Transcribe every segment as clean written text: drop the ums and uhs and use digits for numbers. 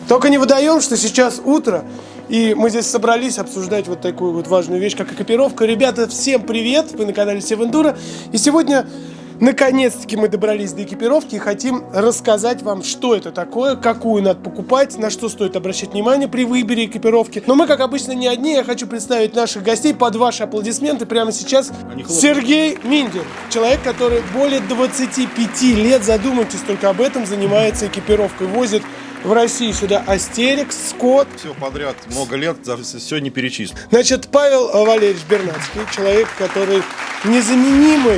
Только не выдаем, что сейчас утро, и мы здесь собрались обсуждать вот такую вот важную вещь, как экипировка. Ребята, всем привет! Вы на канале Севендура. И сегодня, наконец-таки, мы добрались до экипировки и хотим рассказать вам, что это такое, какую надо покупать, на что стоит обращать внимание при выборе экипировки. Но мы, как обычно, не одни. Я хочу представить наших гостей под ваши аплодисменты прямо сейчас. Сергей Миндер, человек, который более 25 лет, задумайтесь только об этом, занимается экипировкой, возит в России сюда Астерикс, Скотт. Все подряд, много лет, все не перечислю. Значит, Павел Валерьевич Бернацкий, человек, который незаменимый,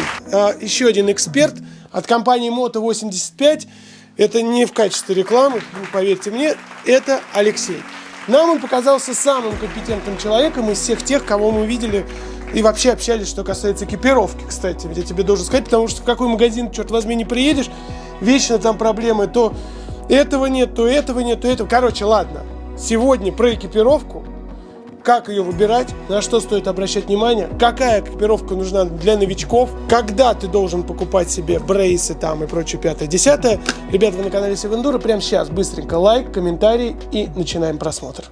еще один эксперт от компании Moto85. Это не в качестве рекламы, поверьте мне, это Алексей. Нам он показался самым компетентным человеком из всех тех, кого мы видели и вообще общались, что касается экипировки, кстати. Ведь я тебе должен сказать, потому что в какой магазин, черт возьми, не приедешь, вечно там проблемы, то этого нет, то этого нет, то этого. Короче, ладно. Сегодня про экипировку. Как ее выбирать, на что стоит обращать внимание, какая экипировка нужна для новичков, когда ты должен покупать себе брейсы там и прочее, 5-10. Ребята, вы на канале Севендура. Прямо сейчас быстренько лайк, комментарий и начинаем просмотр.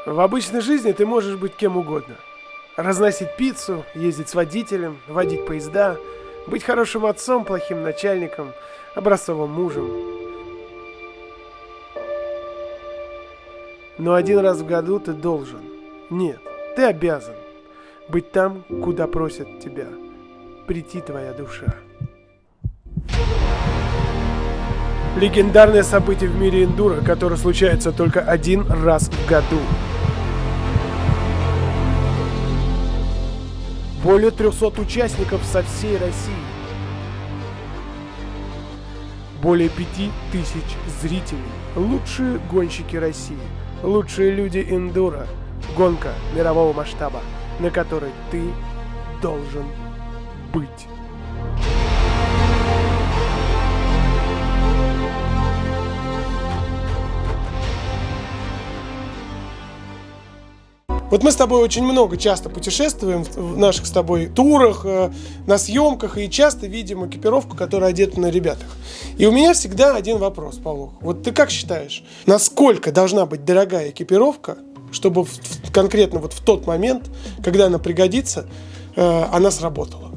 В обычной жизни ты можешь быть кем угодно. Разносить пиццу, ездить с водителем, водить поезда, быть хорошим отцом, плохим начальником, образцовым мужем. Но один раз в году ты должен, нет, ты обязан быть там, куда просит тебя прийти твоя душа. Легендарное событие в мире эндуро, которое случается только один раз в году. Более 300 участников со всей России. Более 5000 зрителей. Лучшие гонщики России. Лучшие люди эндуро. Гонка мирового масштаба, на которой ты должен быть. Вот мы с тобой очень много часто путешествуем в наших с тобой турах, на съемках, и часто видим экипировку, которая одета на ребятах. И у меня всегда один вопрос, Павлух. Вот ты как считаешь, насколько должна быть дорогая экипировка, чтобы конкретно вот в тот момент, когда она пригодится, она сработала?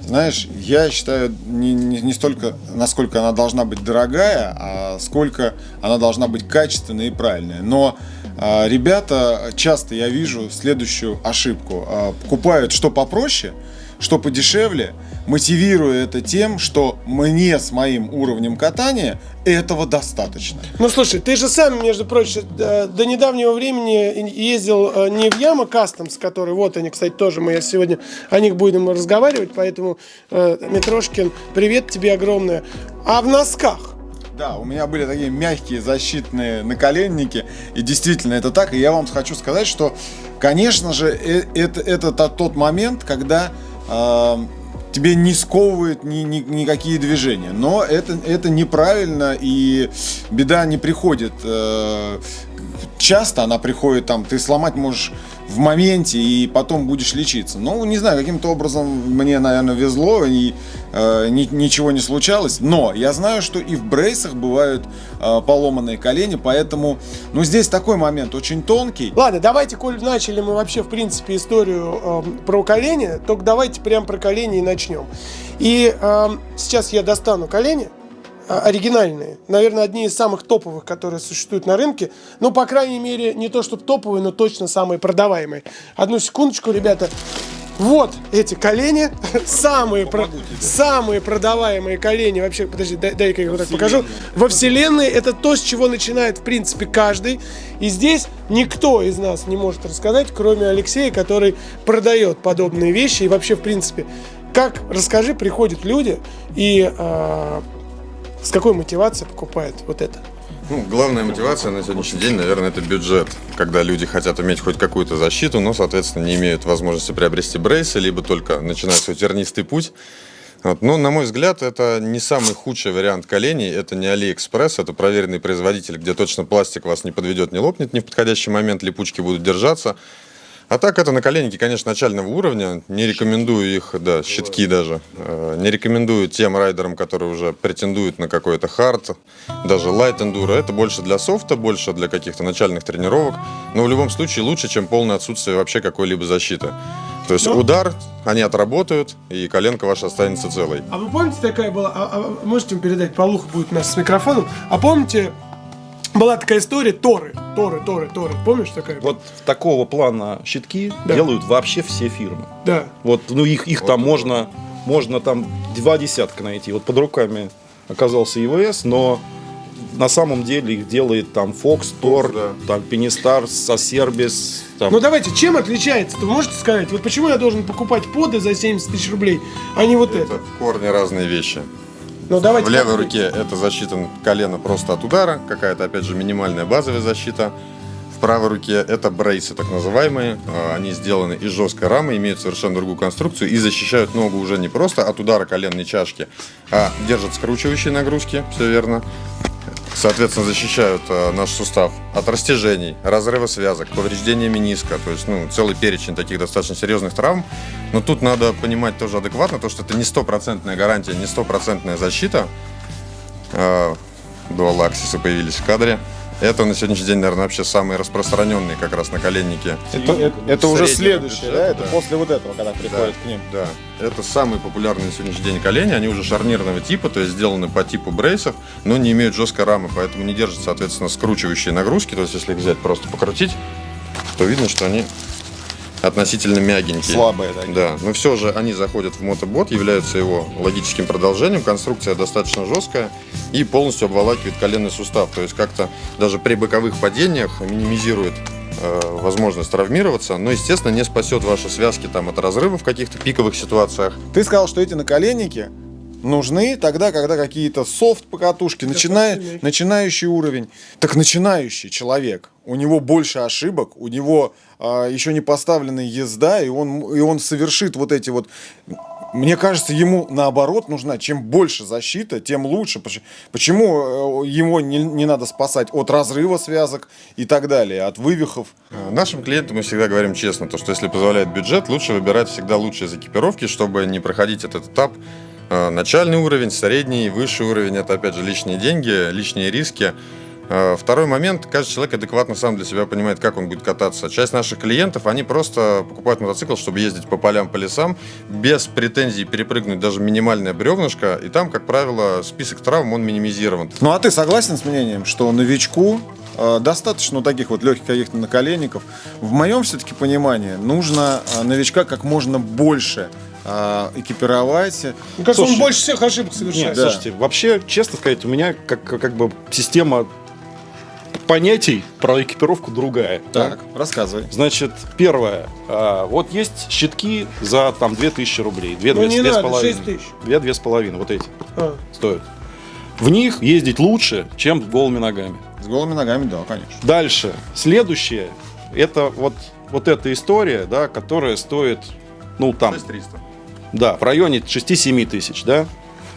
Знаешь, я считаю не столько, насколько она должна быть дорогая, а сколько она должна быть качественная и правильная. Но ребята, часто я вижу следующую ошибку. Покупают что попроще, что подешевле, мотивируя это тем, что мне с моим уровнем катания этого достаточно. Ну слушай, ты же сам, между прочим, до недавнего времени ездил не в Яма Customs, который, вот они, кстати, тоже мы сегодня о них будем разговаривать, поэтому, Митрошкин, привет тебе огромное, а в носках. Да, у меня были такие мягкие защитные наколенники, и действительно это так, и я вам хочу сказать, что, конечно же, это тот момент, когда тебе не сковывают никакие движения, но это неправильно, и беда не приходит часто, она приходит там, ты сломать можешь в моменте и потом будешь лечиться. Ну, не знаю, каким-то образом мне, наверное, везло и ничего не случалось. Но я знаю, что и в брейсах бывают поломанные колени, поэтому, ну, здесь такой момент очень тонкий. Ладно, давайте, коль начали мы вообще, в принципе, историю про колени, только давайте прям про колени и начнем. И сейчас я достану колени. Оригинальные. Наверное, одни из самых топовых, которые существуют на рынке. Ну, по крайней мере, не то чтобы топовые, но точно самые продаваемые. Одну секундочку, ребята. Вот эти колени. Самые продаваемые колени. Вообще, подожди, дай-ка я вот так покажу. Во вселенной это то, с чего начинает, в принципе, каждый. И здесь никто из нас не может рассказать, кроме Алексея, который продает подобные вещи. И вообще, в принципе, как, расскажи, приходят люди и с какой мотивацией покупают вот это? Ну, главная мотивация на сегодняшний день, наверное, это бюджет. Когда люди хотят иметь хоть какую-то защиту, но, соответственно, не имеют возможности приобрести брейсы, либо только начинают свой тернистый путь. Вот. Но, на мой взгляд, это не самый худший вариант коленей. Это не AliExpress, это проверенный производитель, где точно пластик вас не подведет, не лопнет не в подходящий момент, липучки будут держаться. А так это наколенники, конечно, начального уровня. Не рекомендую их, да, щитки даже. Не рекомендую тем райдерам, которые уже претендуют на какой-то хард, даже light enduro. Это больше для софта, больше для каких-то начальных тренировок. Но в любом случае лучше, чем полное отсутствие вообще какой-либо защиты. То есть удар, они отработают, и коленка ваша останется целой. А вы помните, такая была, можете передать, Павлуха будет у нас с микрофоном, а помните, была такая история Торы, помнишь такая? Вот такого плана щитки делают вообще все фирмы. Да. Вот, ну их там можно там 2 десятка найти. Вот под руками оказался ЕВС, но на самом деле их делает там Fox, Тор, да. там Penistars, Acerbies. Там. Ну давайте, чем отличается? Вы можете сказать, вот почему я должен покупать поды за 70 тысяч рублей, а не вот это? Это в корне разные вещи. Ну, давайте В левой посмотрим. руке это защита колена просто от удара, какая-то, опять же, минимальная базовая защита. В правой руке это брейсы, так называемые. Они сделаны из жесткой рамы, имеют совершенно другую конструкцию и защищают ногу уже не просто от удара коленной чашки, а держат скручивающие нагрузки, все верно. Соответственно, защищают наш сустав от растяжений, разрыва связок, повреждения мениска. То есть, целый перечень таких достаточно серьезных травм. Но тут надо понимать тоже адекватно, то, что это не стопроцентная гарантия, не стопроцентная защита. Dual Axis появились в кадре. Это на сегодняшний день, наверное, вообще самые распространенные как раз наколенники. Это уже Среднего следующее, бюджета, да? Это да. после вот этого, когда приходят к ним. Да, это самые популярные на сегодняшний день колени. Они уже шарнирного типа, то есть сделаны по типу брейсов, но не имеют жесткой рамы, поэтому не держат, соответственно, скручивающие нагрузки. То есть, если их взять просто покрутить, то видно, что они относительно мягенькие. Слабые такие. Да, но все же они заходят в мотобот, являются его логическим продолжением. Конструкция достаточно жесткая и полностью обволакивает коленный сустав. То есть как-то даже при боковых падениях минимизирует возможность травмироваться, но, естественно, не спасет ваши связки там, от разрыва в каких-то пиковых ситуациях. Ты сказал, что эти наколенники нужны тогда, когда какие-то софт-покатушки, начинающий уровень. Так начинающий человек, у него больше ошибок, у него еще не поставленная езда, и он совершит вот эти вот... Мне кажется, ему наоборот нужна, чем больше защита, тем лучше. Почему его не надо спасать от разрыва связок и так далее, от вывихов? Нашим клиентам мы всегда говорим честно, то, что если позволяет бюджет, лучше выбирать всегда лучшие из экипировки, чтобы не проходить этот этап. Начальный уровень, средний, высший уровень – это, опять же, лишние деньги, лишние риски. Второй момент, каждый человек адекватно сам для себя понимает, как он будет кататься. Часть наших клиентов, они просто покупают мотоцикл, чтобы ездить по полям, по лесам, без претензий перепрыгнуть даже минимальное бревнышко, и там, как правило, список травм, он минимизирован. Ну а ты согласен с мнением, что новичку достаточно таких вот легких каких-то наколенников? В моем все-таки понимании нужно новичка как можно больше экипировать. Мне кажется, он Слушай, больше всех ошибок совершает. Нет, слушайте, вообще, честно сказать, у меня как бы система понятий про экипировку другая. Так, рассказывай. Значит, первое. Вот есть щитки за там 2000 рублей. 2 Ну, не надо, 2,5. 6 тысяч. 2,5. Вот эти А. стоят. В них ездить лучше, чем с голыми ногами. С голыми ногами, да, конечно. Дальше. Следующее. Это вот эта история, да, которая стоит, там, 6300. да, в районе 6-7 тысяч, да.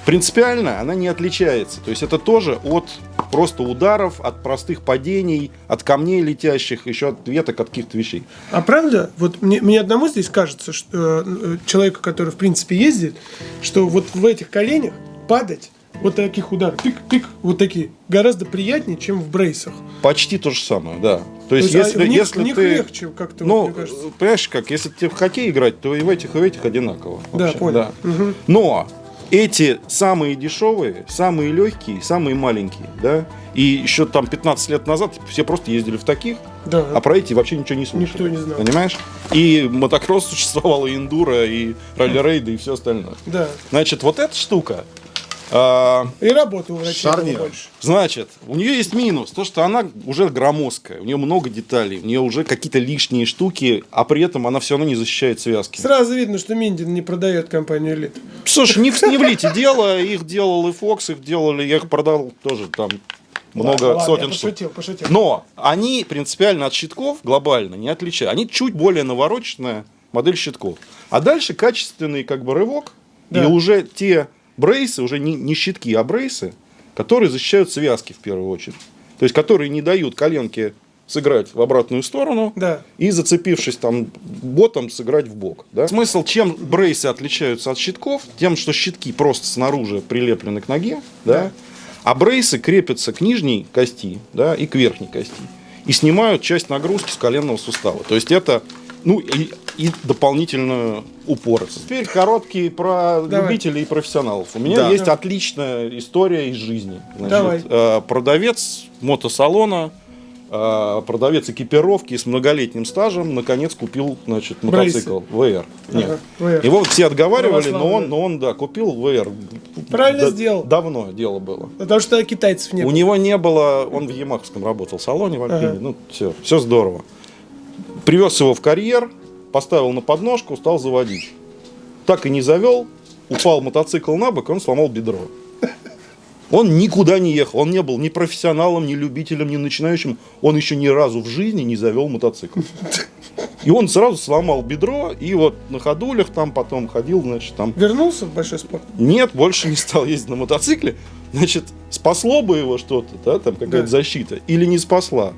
Принципиально она не отличается. То есть это тоже от просто ударов, от простых падений, от камней летящих, еще от веток, от каких-то вещей. А правда, вот мне одному здесь кажется, что человеку, который в принципе ездит, что вот в этих коленях падать вот таких ударов, пик-пик, вот такие, гораздо приятнее, чем в брейсах. Почти то же самое, да. То есть, То есть, если, в них если ты... легче как-то, вот, мне кажется. понимаешь как, если тебе в хоккей играть, то и в этих одинаково. Да, вообще, понял. да. Мгм. Но эти самые дешевые, самые легкие, самые маленькие, да, и еще там 15 лет назад все просто ездили в таких, Да. а про эти вообще ничего не слышали. Никто не знал. Понимаешь? И мотокросс существовал, и эндуро, и ралли-рейды, и все остальное. Да. Значит, вот эта штука, И работа у врача Шарниром. больше. значит, у нее есть минус, то, что она уже громоздкая, у нее много деталей, у нее уже какие-то лишние штуки, а при этом она все равно не защищает связки. Сразу видно, что Миндин не продает компанию «Элит». Слушай, не в Лите дело, их делал и Фокс, я их продал тоже там много Ладно, сотен я штук. пошутил. Но они принципиально от щитков глобально не отличаются. Они чуть более навороченная модель щитков. А дальше качественный как бы рывок, Да. и уже те брейсы, уже не щитки, а брейсы, которые защищают связки в первую очередь. То есть, которые не дают коленке сыграть в обратную сторону Да. и, зацепившись там ботом, сыграть в бок. Да? Смысл, чем брейсы отличаются от щитков? Тем, что щитки просто снаружи прилеплены к ноге, да? А брейсы крепятся к нижней кости, да, и к верхней кости. И снимают часть нагрузки с коленного сустава. То есть это, ну, и дополнительную упоротость. Теперь короткие про любителей и профессионалов. У меня есть отличная история из жизни. Значит, продавец мотосалона, продавец экипировки с многолетним стажем наконец купил, значит, мотоцикл VR. Нет. VR. Его все отговаривали, но он купил VR. Правильно сделал. Давно дело было. Потому что китайцев не У было. него не было, он в Ямаховском работал салоне в Альпине, ну все здорово. Привез его в карьер, поставил на подножку, стал заводить. Так и не завел, упал мотоцикл на бок, он сломал бедро. Он никуда не ехал, он не был ни профессионалом, ни любителем, ни начинающим. Он еще ни разу в жизни не завел мотоцикл. И он сразу сломал бедро, и вот на ходулях там потом ходил, значит, там... Вернулся в большой спорт? Нет, больше не стал ездить на мотоцикле. Значит, спасло бы его что-то, да, там какая-то защита, или не спасла?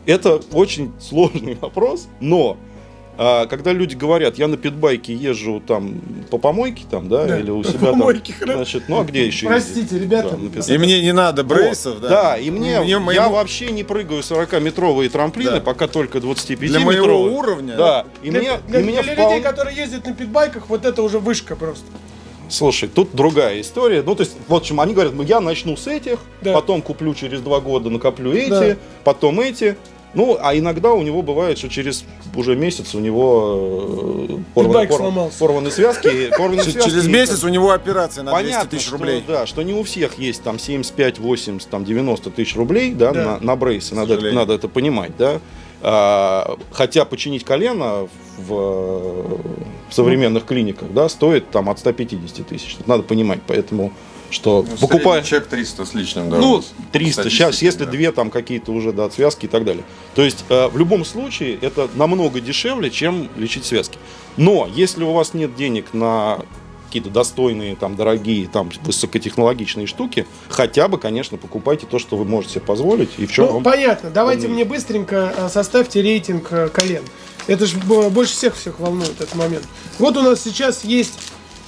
Это очень сложный вопрос, но когда люди говорят, я на питбайке езжу там по помойке, там, да, или у себя там, значит, ну а где еще Простите, ребята. И мне не надо брейсов, вот, да? и я вообще не прыгаю 40-метровые трамплины, пока только 25-метровые. Для моего уровня. Да, Для людей, которые ездят на питбайках, вот это уже вышка просто. Слушай, тут другая история. Ну, то есть, в общем, они говорят, я начну с этих, потом куплю через 2 года, накоплю эти, потом эти. Ну, а иногда у него бывает, что через уже месяц у него порваны связки. Через месяц у него операция на 200 Понятно, тысяч рублей. Да, что не у всех есть там 75, 80, там 90 тысяч рублей, да, на брейсы. Надо это понимать, да. Хотя починить колено в современных клиниках, да, стоит там от 150 тысяч. Это надо понимать, поэтому что покупая человек 300 с лишним, да. Ну, 300, сейчас, если две там какие-то уже, да, связки и так далее. То есть, в любом случае, это намного дешевле, чем лечить связки. Но, если у вас нет денег на какие-то достойные, там, дорогие, там, высокотехнологичные штуки, хотя бы, конечно, покупайте то, что вы можете себе позволить. И в чем Ну, понятно. Давайте мне быстренько составьте рейтинг колен. Это же больше всех волнует этот момент. Вот у нас сейчас есть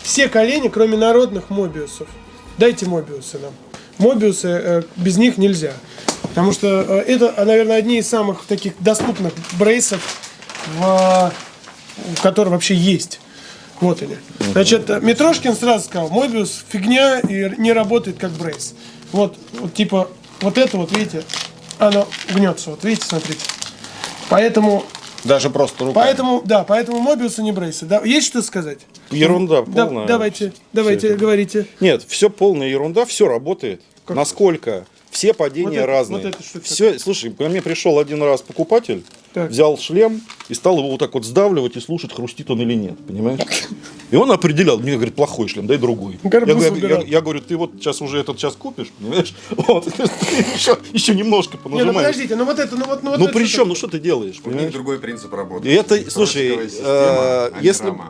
все колени, кроме народных мобиусов. Дайте мобиусы нам. Мобиусы, без них нельзя. Потому что это, наверное, одни из самых таких доступных брейсов, которые вообще есть. Вот они. Значит, Митрошкин сразу сказал, мобиус фигня и не работает как брейс. Вот типа, вот это вот, видите, оно гнется. Вот видите, смотрите. Поэтому... Даже просто руками. Поэтому мобиусы не брейсы. Да, есть что сказать? Ерунда полная. Давайте, говорите. Нет, все полная ерунда, все работает. Как? Насколько? Все падения разные. Вот это что все, слушай, ко мне пришел один раз покупатель, Так. взял шлем и стал его вот так вот сдавливать и слушать, хрустит он или нет, понимаешь? И он определял, мне говорит, плохой шлем, дай другой. Я говорю, ты вот сейчас уже этот час купишь, понимаешь? Вот, еще немножко Не, ну понажимаешь. подождите, ну вот это, Ну при чем, ну что ты делаешь, У них понимаешь? другой принцип работы. И это, слушай,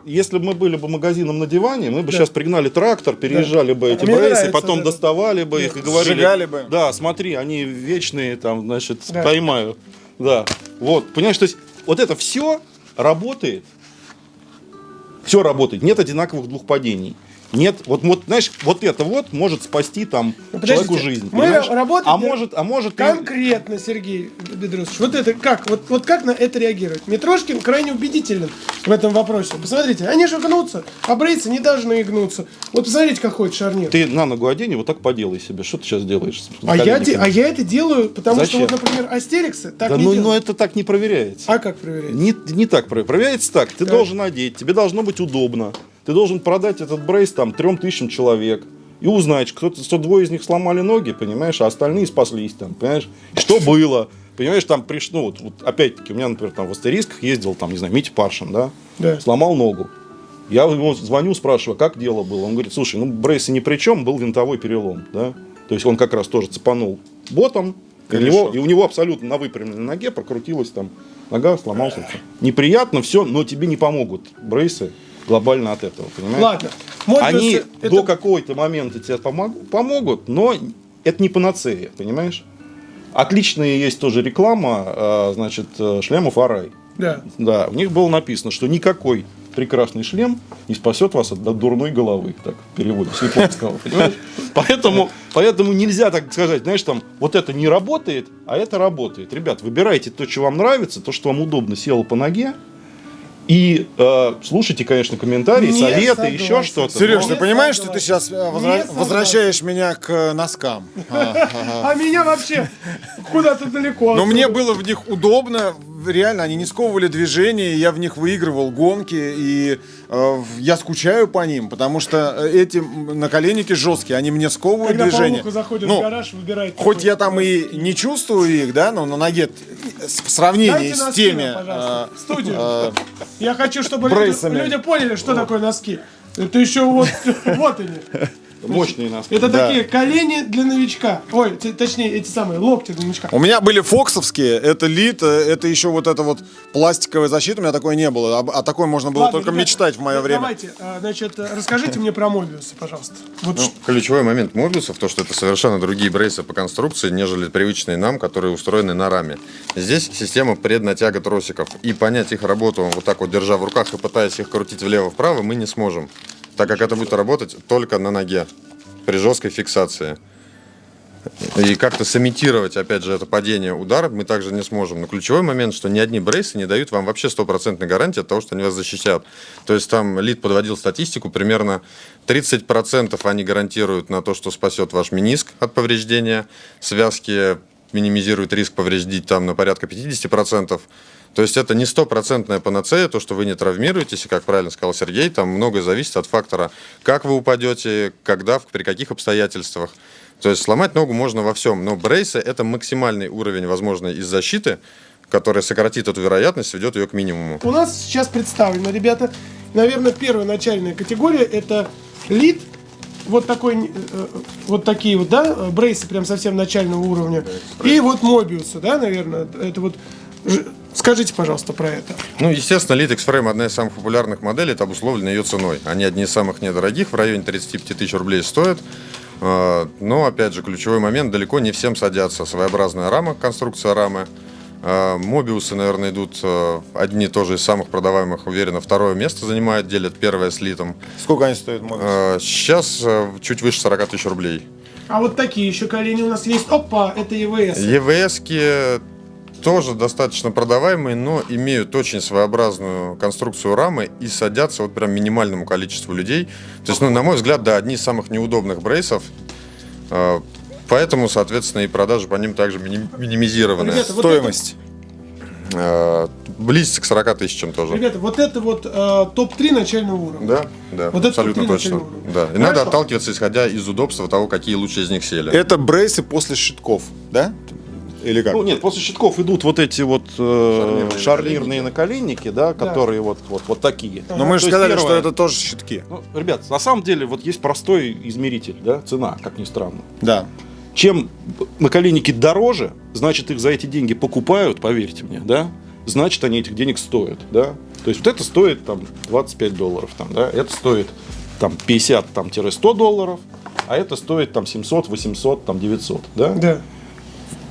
если бы мы были бы магазином на диване, мы бы сейчас пригнали трактор, переезжали бы эти Мне брейсы, нравится потом это. доставали бы их и говорили, Сжигали бы. да, смотри, они вечные, там, значит, поймаю. Да, вот, понимаешь, то есть вот это все работает, нет одинаковых двух падений. Нет, вот, знаешь, вот это вот может спасти там человеку жизнь. Мы понимаешь? работаем А может конкретно, Сергей Бедросович. Вот это как? Вот как на это реагировать? Митрошкин крайне убедителен в этом вопросе. Посмотрите, они же гнутся, а брейсы не должны гнуться. Вот посмотрите, как ходит шарнир. Ты на ногу одень и вот так поделай себе. Что ты сейчас делаешь? А я это делаю, потому Зачем? что, вот, например, астериксы так Да, не делают. но это так не проверяется. А как проверять? Не так проверяется так. Ты должен одеть, тебе должно быть удобно. Ты должен продать этот брейс там 3000 человек и узнать, что двое из них сломали ноги, понимаешь, а остальные спаслись там, понимаешь? Что было? Понимаешь, там пришло, вот опять-таки, у меня, например, там в Астерисках ездил, там, не знаю, Митя Паршин, да, сломал ногу. Я ему звоню, спрашиваю, как дело было. Он говорит, слушай, ну брейсы ни при чем, был винтовой перелом, да. То есть он как раз тоже цепанул ботом, и у него абсолютно на выпрямленной ноге прокрутилась там нога, сломался. Неприятно все, но тебе не помогут брейсы глобально от этого, понимаешь? Ладно. Они до какого-то момента тебе помогут, но это не панацея, понимаешь? Отличная есть тоже реклама, значит, шлемов Арай. Да. Да, в них было написано, что никакой прекрасный шлем не спасет вас от дурной головы. Так, переводим с японского, понимаешь? Поэтому нельзя так сказать, знаешь, там, вот это не работает, а это работает. Ребят, выбирайте то, что вам нравится, то, что вам удобно село по ноге. И слушайте, конечно, комментарии, Не советы, согласен. еще что-то. Сереж, но- ты понимаешь, что Не ты сейчас согласен. возвращаешь меня к носкам? А меня вообще куда-то далеко. Но мне было в них удобно, реально, они не сковывали движение, я в них выигрывал гонки, и я скучаю по ним, потому что эти наколенники жесткие, они мне сковывают Когда движение. Павлуха заходит Ну, в гараж, выбирает. хоть такой. я там и не чувствую их, да, но на ноге в сравнении Дайте с носки теми... нам, пожалуйста, в студию. Я хочу, чтобы брейсами. люди поняли, что такое носки. Это еще вот они. Мощные носки. Это Да. такие колени для новичка. Ой, точнее, эти самые локти для новичка. У меня были фоксовские, это лит, это еще вот эта вот пластиковая защита, у меня такой не было. О такой можно было Ладно, только ребята, мечтать в мое время. Давайте, значит, расскажите мне про Мобиусы, пожалуйста. Вот Ну, ключевой момент Мобиусов, то, что это совершенно другие брейсы по конструкции, нежели привычные нам, которые устроены на раме. Здесь система преднатяга тросиков, и понять их работу, вот так вот держа в руках и пытаясь их крутить влево-вправо, мы не сможем, так как это будет работать только на ноге при жесткой фиксации. И как-то сымитировать, опять же, это падение удара мы также не сможем. Но ключевой момент, что ни одни брейсы не дают вам вообще стопроцентной гарантии от того, что они вас защищают. То есть там Лид подводил статистику, примерно 30% они гарантируют на то, что спасет ваш мениск от повреждения, связки минимизируют риск повредить там на порядка 50%. То есть это не стопроцентная панацея, то, что вы не травмируетесь, и, как правильно сказал Сергей, там многое зависит от фактора, как вы упадете, когда, при каких обстоятельствах. То есть сломать ногу можно во всем, но брейсы – это максимальный уровень возможной из защиты, который сократит эту вероятность, сведет ее к минимуму. у нас сейчас представлено, ребята, наверное, первая начальная категория – это лид, вот такой, вот такие вот, да, брейсы прям совсем начального уровня, и вот Мобиусы, да, наверное, это вот. Скажите, пожалуйста, про это. Ну, естественно, Lead X-Frame одна из самых популярных моделей, это обусловлено ее ценой. Они одни из самых недорогих, в районе 35 тысяч рублей стоят. Но, опять же, ключевой момент, далеко не всем садятся. Своеобразная рама, конструкция рамы. Мобиусы, наверное, идут одни тоже из самых продаваемых, уверенно, второе место занимают, делят первое с литом. Сколько они стоят, Мобиус? Сейчас чуть выше 40 тысяч рублей. А вот такие еще колени у нас есть. Опа, это ЕВС. ЕВС-ки тоже достаточно продаваемые, но имеют очень своеобразную конструкцию рамы и садятся вот прям минимальному количеству людей. То есть, ну, на мой взгляд, да, одни из самых неудобных брейсов. Поэтому, соответственно, и продажи по ним также минимизированы. Ребята, вот Стоимость. Близится к 40 тысячам тоже. Ребята, вот это вот топ-3 начального уровня. Да, да, Вот это абсолютно топ-3 точно. начального уровня. Да. И Хорошо. надо отталкиваться, исходя из удобства того, какие лучше из них сели. Это брейсы после щитков, да? Или как? Ну нет, после щитков идут вот эти вот шарнирные наколенники, да, которые вот такие. Но мы же То есть сказали, что первое- это тоже щитки. Ну, ребят, на самом деле вот есть простой измеритель, да, цена, как ни странно. Да. Чем наколенники дороже, значит их за эти деньги покупают, поверьте мне, да, значит они этих денег стоят, да. То есть вот это стоит там $25, там, да, это стоит там 50-100 долларов, а это стоит там 700, 800, там 900, да. Да.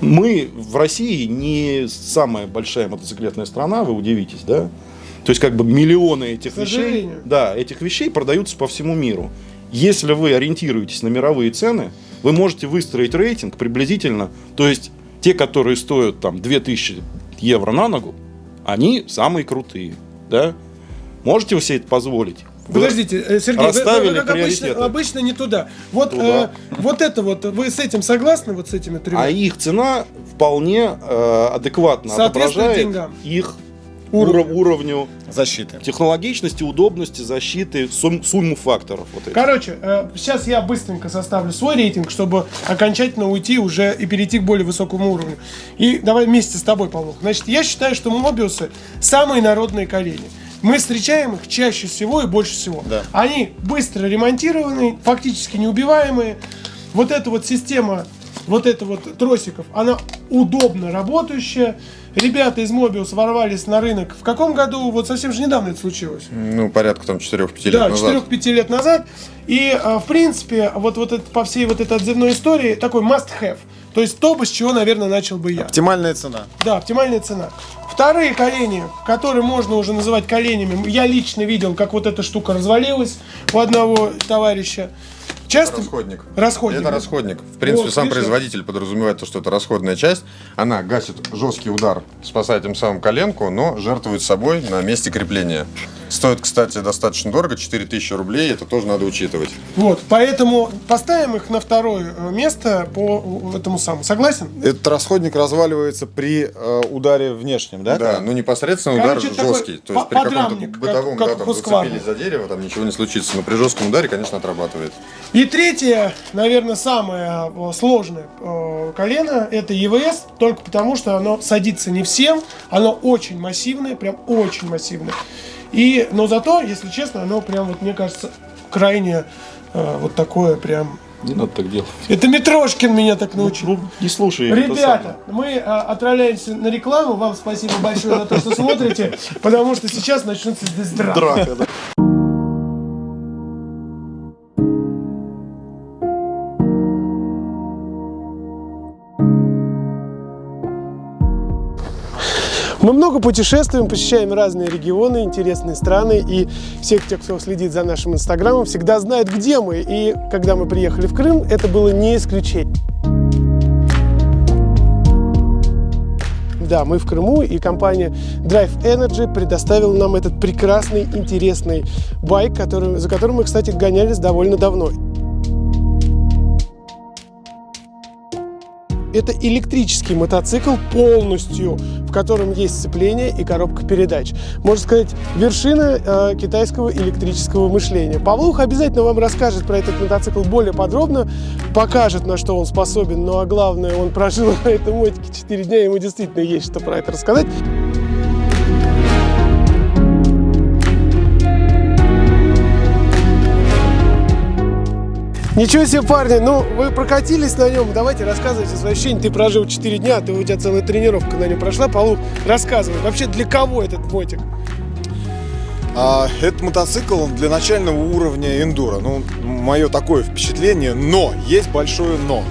Мы в России не самая большая мотоциклетная страна, вы удивитесь, да? То есть как бы миллионы этих К вещей, сожалению. да, этих вещей продаются по всему миру. Если вы ориентируетесь на мировые цены, вы можете выстроить рейтинг приблизительно, то есть те, которые стоят там 2000 евро на ногу, они самые крутые, да? Можете вы себе это позволить? Вы Подождите, Сергей, расставили вы как приоритеты. обычно не туда. Вот, Туда. вот это вот, вы с этим согласны, вот с этими тремя? А их цена вполне адекватно Соответствует отображает деньгам. их Уровню. уровню Защиты. технологичности, удобности, защиты, сумму факторов. Вот этих. Короче, сейчас я быстренько составлю свой рейтинг, чтобы окончательно уйти уже и перейти к более высокому уровню. И давай вместе с тобой, Павлух. Значит, я считаю, что Мобиусы самые народные колени. Мы встречаем их чаще всего и больше всего. Да. Они быстро ремонтированные, фактически неубиваемые. Вот эта вот система, вот это вот тросиков, она удобно работающая. Ребята из Мобиус ворвались на рынок. В каком году? Вот совсем же недавно это случилось. Ну, порядка там 4-5 лет Да, назад. 4-5 лет назад. И, в принципе, вот это, по всей вот этой отзывной истории такой must-have. То есть то, с чего, наверное, начал бы я. Оптимальная цена. Да, оптимальная цена. Вторые колени, которые можно уже называть коленями, я лично видел, как вот эта штука развалилась у одного товарища. Часто... Расходник. Расходник. Это расходник. В принципе, Вот, сам видишь, производитель подразумевает то, что это расходная часть. Она гасит жесткий удар, спасая тем самым коленку, но жертвует собой на месте крепления. Стоит, кстати, достаточно дорого, 4000 рублей, это тоже надо учитывать. Вот, поэтому поставим их на второе место по этому самому. Согласен? Этот расходник разваливается при ударе внешнем, да? Да, ну непосредственно удар Короче, жесткий. То есть при каком-то подрамник, бытовом, как да, там Husqvarna. зацепились за дерево, там ничего не случится. Но при жестком ударе, конечно, отрабатывает. И третье, наверное, самое сложное колено, это ЕВС, только потому, что оно садится не всем, оно очень массивное, прям очень массивное. Но зато, если честно, оно прям, вот мне кажется, крайне вот такое прям... Не надо так делать. Это Митрошкин меня так научил. Ну, не слушай. Ребята, мы отправляемся на рекламу. Вам спасибо большое за то, что смотрите, потому что сейчас начнется здесь драка. Драка, да. Мы много путешествуем, посещаем разные регионы, интересные страны, и всех тех, кто следит за нашим инстаграмом, всегда знают, где мы. И когда мы приехали в Крым, это было не исключение. Да, мы в Крыму, и компания Drive Energy предоставила нам этот прекрасный, интересный байк, за которым мы, кстати, гонялись довольно давно. Это электрический мотоцикл полностью, в котором есть сцепление и коробка передач. Можно сказать, вершина китайского электрического мышления. Павлух обязательно вам расскажет про этот мотоцикл более подробно, покажет, на что он способен. Ну а главное, он прожил на этом мотике 4 дня, ему действительно есть что про это рассказать. Ничего себе, парни, ну вы прокатились на нем, давайте рассказывайте свои ощущения. Ты прожил 4 дня, у тебя целая тренировка на нем прошла. Павлух, рассказывай, вообще для кого этот мотик? Этот мотоцикл для начального уровня эндуро. Ну, мое такое впечатление, но есть большое но.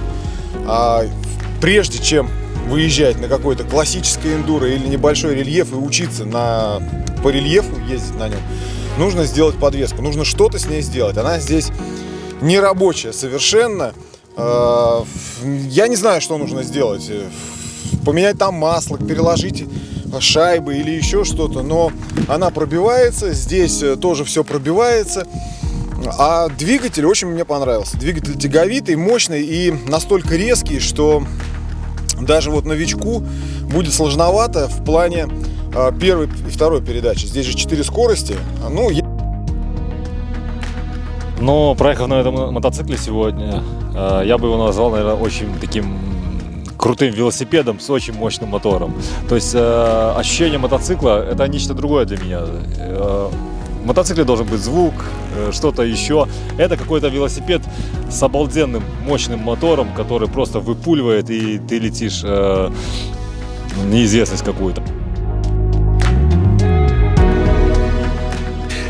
Прежде чем выезжать на какое-то классическое эндуро или небольшой рельеф и учиться по рельефу ездить на нем, нужно сделать подвеску, нужно что-то с ней сделать. Она здесь не рабочая совершенно. Я не знаю, что нужно сделать. Поменять там масло, переложить шайбы или еще что-то. Но она пробивается. Здесь тоже все пробивается. А двигатель очень мне понравился. Двигатель тяговитый, мощный и настолько резкий, что даже вот новичку будет сложновато в плане первой и второй передачи. Здесь же 4 скорости. Но проехав на этом мотоцикле сегодня, я бы его назвал, наверное, очень таким крутым велосипедом с очень мощным мотором. То есть ощущение мотоцикла – это нечто другое для меня. В мотоцикле должен быть звук, что-то еще. Это какой-то велосипед с обалденным мощным мотором, который просто выпуливает, и ты летишь в неизвестность какую-то.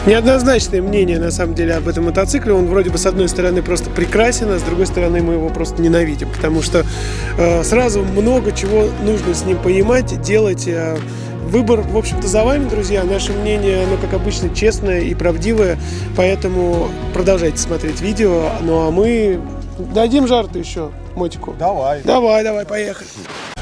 Неоднозначное мнение, на самом деле, об этом мотоцикле. Он вроде бы, с одной стороны, просто прекрасен, а с другой стороны, мы его просто ненавидим. Потому что сразу много чего нужно с ним понимать, делать. Выбор, в общем-то, за вами, друзья. Наше мнение, оно, как обычно, честное и правдивое. Поэтому продолжайте смотреть видео. Ну, а мы дадим жар-то еще мотику. Давай. Давай, поехали.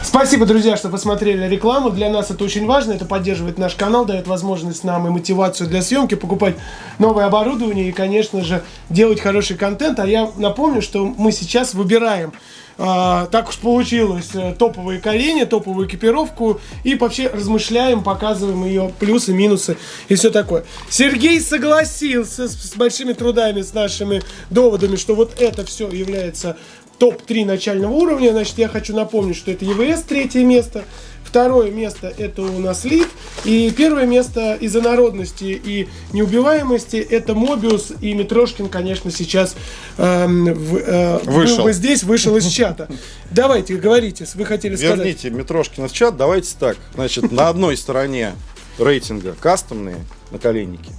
Спасибо, друзья, что посмотрели рекламу. Для нас это очень важно. Это поддерживает наш канал, дает возможность нам и мотивацию для съемки, покупать новое оборудование и, конечно же, делать хороший контент. А я напомню, что мы сейчас выбираем, так уж получилось, топовые колени, топовую экипировку и вообще размышляем, показываем ее плюсы, минусы и все такое. Сергей согласился с большими трудами, с нашими доводами, что вот это все является топ-3 начального уровня. Значит, я хочу напомнить, что это ЕВС, 3-е место. Второе место это у нас Лид. И первое место из-за народности и неубиваемости это Мобиус. И Митрошкин, конечно, сейчас вышел. Вышел из чата. Давайте, говорите, вы хотели сказать. Верните Митрошкина в чат. Давайте так. Значит, на одной стороне рейтинга кастомные наколенники.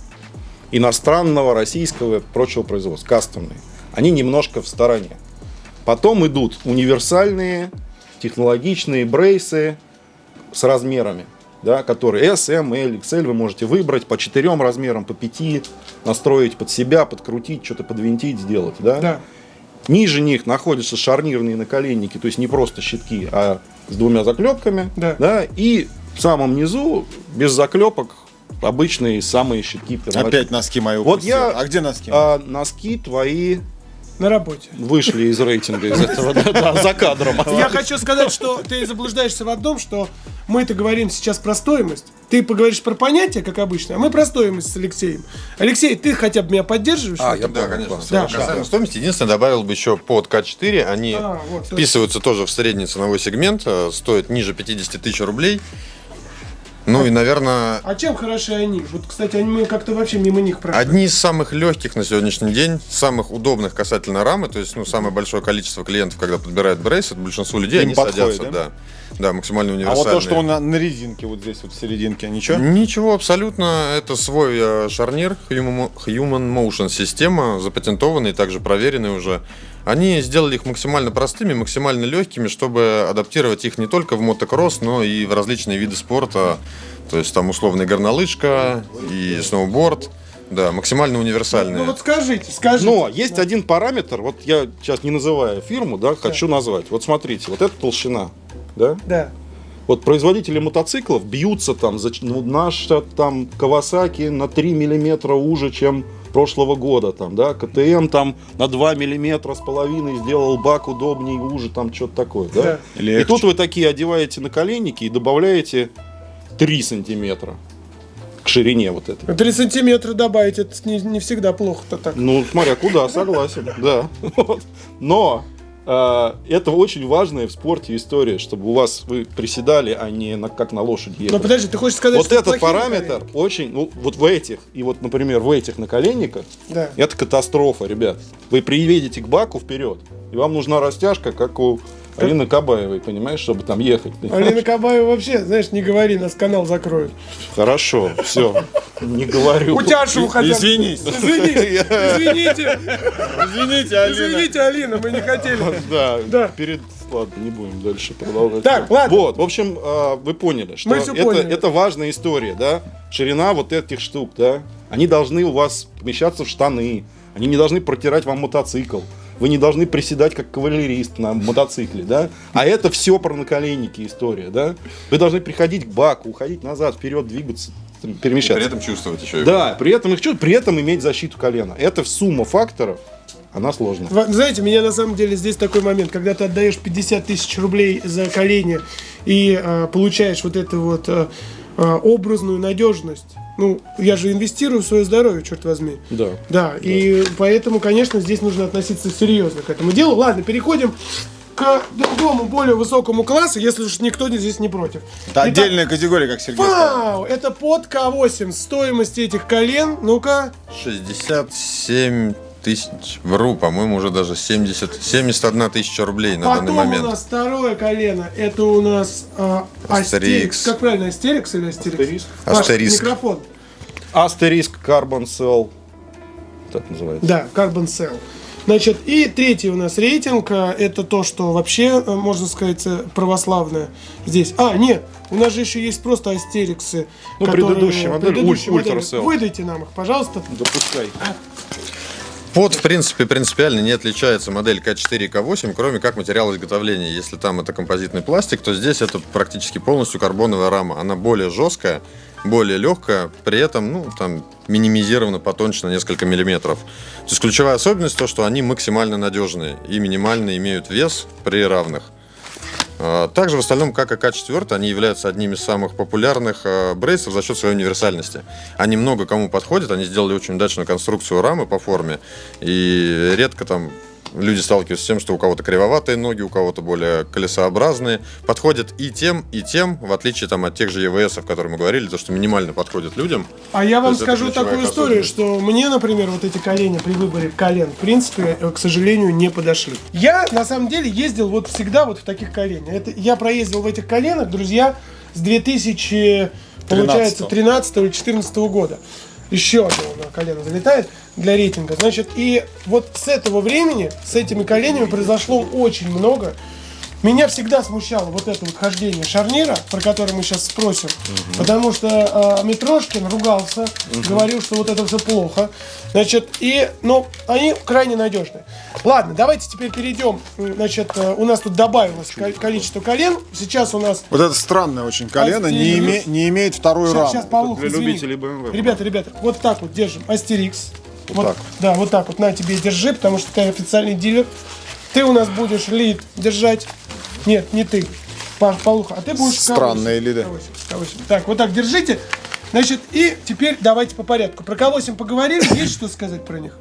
Иностранного, российского, прочего производства. Кастомные. Они немножко в стороне. Потом идут универсальные, технологичные брейсы с размерами, да, которые S, M, L, XL вы можете выбрать по 4 размерам, по 5, настроить под себя, подкрутить, что-то подвинтить, сделать. Да? Да. Ниже них находятся шарнирные наколенники, то есть не просто щитки, а с 2 заклепками. Да. И в самом низу, без заклепок, обычные самые щитки. Опять носки мои Вот упустил. А где носки? Носки твои На работе. вышли из рейтинга из этого, да, за кадром. Я хочу сказать, что ты заблуждаешься в одном, что мы-то говорим сейчас про стоимость. Ты поговоришь про понятие, как обычно, а мы про стоимость с Алексеем. Алексей, ты хотя бы меня поддерживаешь? Да, конечно. Да. Касаемо стоимости, единственное, добавил бы еще под К4, они вот, вписываются тоже в средний ценовой сегмент, стоят ниже 50 тысяч рублей. Ну и, наверное, А чем хороши они? Вот, кстати, мы как-то вообще мимо них прошли. одни из самых легких на сегодняшний день, самых удобных касательно рамы, то есть, ну, самое большое количество клиентов, когда подбирают брейс, это большинство людей, Им они подходит, садятся, да? да, максимально А универсальные. вот то, что он на резинке, вот здесь вот в серединке, ничего? Ничего, абсолютно. Это свой шарнир, Human Motion система, запатентованный, также проверенный уже. Они сделали их максимально простыми, максимально легкими, чтобы адаптировать их не только в мотокросс, но и в различные виды спорта. То есть там условно горнолыжка и сноуборд. Да, максимально универсальные. Ну вот скажите. Но есть один параметр, вот я сейчас не называю фирму, да, хочу назвать. Вот смотрите, вот эта толщина, да? Да. Вот производители мотоциклов бьются там, наша там Kawasaki на 3 миллиметра уже, чем прошлого года, там, да, КТМ там на 2 миллиметра с половиной сделал бак удобнее, уже там что-то такое, да? Да. И тут вы такие одеваете наколенники и добавляете 3 сантиметра к ширине вот этой. 3 сантиметра добавить, это не всегда плохо-то так. Ну, смотря куда, согласен, да. Вот. Но это очень важная в спорте история, чтобы у вас вы приседали, а не как на лошади Но ехали. подожди, ты хочешь сказать, Вот что этот плохие параметр наколенники? очень, ну, вот в этих, и вот, например, в этих наколенниках, Да. это катастрофа, ребят. Вы приедете к баку вперед, и вам нужна растяжка, как у Алины Кабаевой, понимаешь, чтобы там ехать. Алина Кабаева вообще, знаешь, не говори, нас канал закроют. Хорошо, все, не говорю. Утяшу хотя бы. Извинись. Извините. Извините, Алина. Извините, Алина, мы не хотели. Да, Да. Ладно, не будем дальше продолжать. Так, ладно. Вот, в общем, вы поняли, что Мы всё поняли. это важная история, да? Ширина вот этих штук, да? Они должны у вас помещаться в штаны, они не должны протирать вам мотоцикл. Вы не должны приседать как кавалерист на мотоцикле, да? А это все про наколенники история, да? Вы должны приходить к баку, уходить назад, вперед, двигаться, перемещаться. При этом чувствовать еще. Да, при этом их при этом иметь защиту колена. Это сумма факторов, она сложная. Знаете, меня на самом деле здесь такой момент, когда ты отдаешь 50 тысяч рублей за колени и получаешь вот эту вот образную надежность. Ну, я же инвестирую в свое здоровье, черт возьми. Да. Да, и поэтому, конечно, здесь нужно относиться серьезно к этому делу. Ладно, переходим к другому, более высокому классу, если уж никто здесь не против. Это отдельная категория, как Сергей сказал. Вау, это под К8. Стоимость этих колен, ну-ка. 67 тысяч, вру, по-моему, уже даже 71 тысяча рублей на данный Потом момент. у нас второе колено. Это у нас Астерикс. Как правильно, Астерикс или Астерикс? Астерикс. Паш, Астериск. микрофон. Астериск Carbon Cell. Так называется. Да, Carbon Cell. Значит, и третий у нас рейтинг. Это то, что вообще, можно сказать, православное здесь. Нет, у нас же еще есть просто Астериксы. Ну, предыдущая модель, Ultra Cell. Выдайте нам их, пожалуйста. Допускай. Под, в принципе, принципиально не отличается модель К4 и К8, кроме как материал изготовления. Если там это композитный пластик, то здесь это практически полностью карбоновая рама. Она более жесткая, более легкая, при этом, ну, там, минимизирована потоньше на несколько миллиметров. То есть ключевая особенность то, что они максимально надежные и минимально имеют вес при равных. Также в остальном, как и К4, они являются одними из самых популярных брейсов за счет своей универсальности. Они много кому подходят, они сделали очень удачную конструкцию рамы по форме, и редко там люди сталкиваются с тем, что у кого-то кривоватые ноги, у кого-то более колесообразные. Подходят и тем, в отличие там, от тех же ЕВСов, о которых мы говорили, то, что минимально подходит людям. А я вам То есть это скажу ключевая такую их историю, особенность. что мне, например, вот эти колени при выборе колен, в принципе, к сожалению, не подошли. Я, на самом деле, ездил вот всегда вот в таких коленях. Я проездил в этих коленах, друзья, с 2000, получается, 13 или 14 года. Еще одно на колено залетает. для рейтинга. Значит, и вот с этого времени, с этими коленями произошло очень много. Меня всегда смущало вот это вот хождение шарнира, про которое мы сейчас спросим, потому что Митрошкин ругался, говорил, что вот это все плохо. Значит, но они крайне надежны. Ладно, давайте теперь перейдем. Значит, у нас тут добавилось количество колен. Сейчас у нас... Вот это странное очень колено, не имеет второй рамы. Сейчас, Павлуха, Для извини. любителей BMW. Ребята, вот так вот держим. Астерикс. Вот так. Да, вот так вот. На тебе держи, потому что ты официальный дилер. Ты у нас будешь лид держать. Нет, не ты. Павлуха, а ты будешь Странные лиды. К8. Так, вот так держите. Значит, и теперь давайте по порядку. Про К8 поговорили. Есть что сказать про них?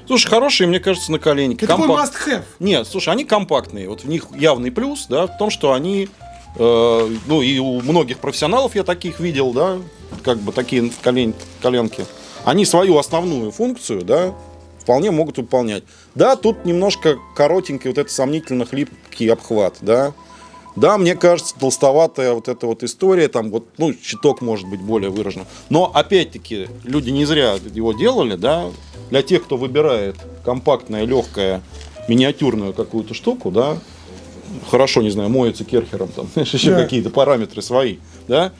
Слушай, хорошие, мне кажется, наколенники. Это такой must have. Нет, слушай, они компактные. Вот в них явный плюс, да, в том, что они, ну и у многих профессионалов я таких видел, да, как бы такие коленки. Они свою основную функцию, да, вполне могут выполнять. Да, тут немножко коротенький вот этот сомнительно хлипкий обхват, да. Да, мне кажется, толстоватая вот эта вот история, там вот, ну, щиток может быть более выражен. Но, опять-таки, люди не зря его делали, да. Для тех, кто выбирает компактное, легкое, миниатюрную какую-то штуку, да, хорошо, не знаю, моется керхером, там, знаешь, еще какие-то параметры свои, да.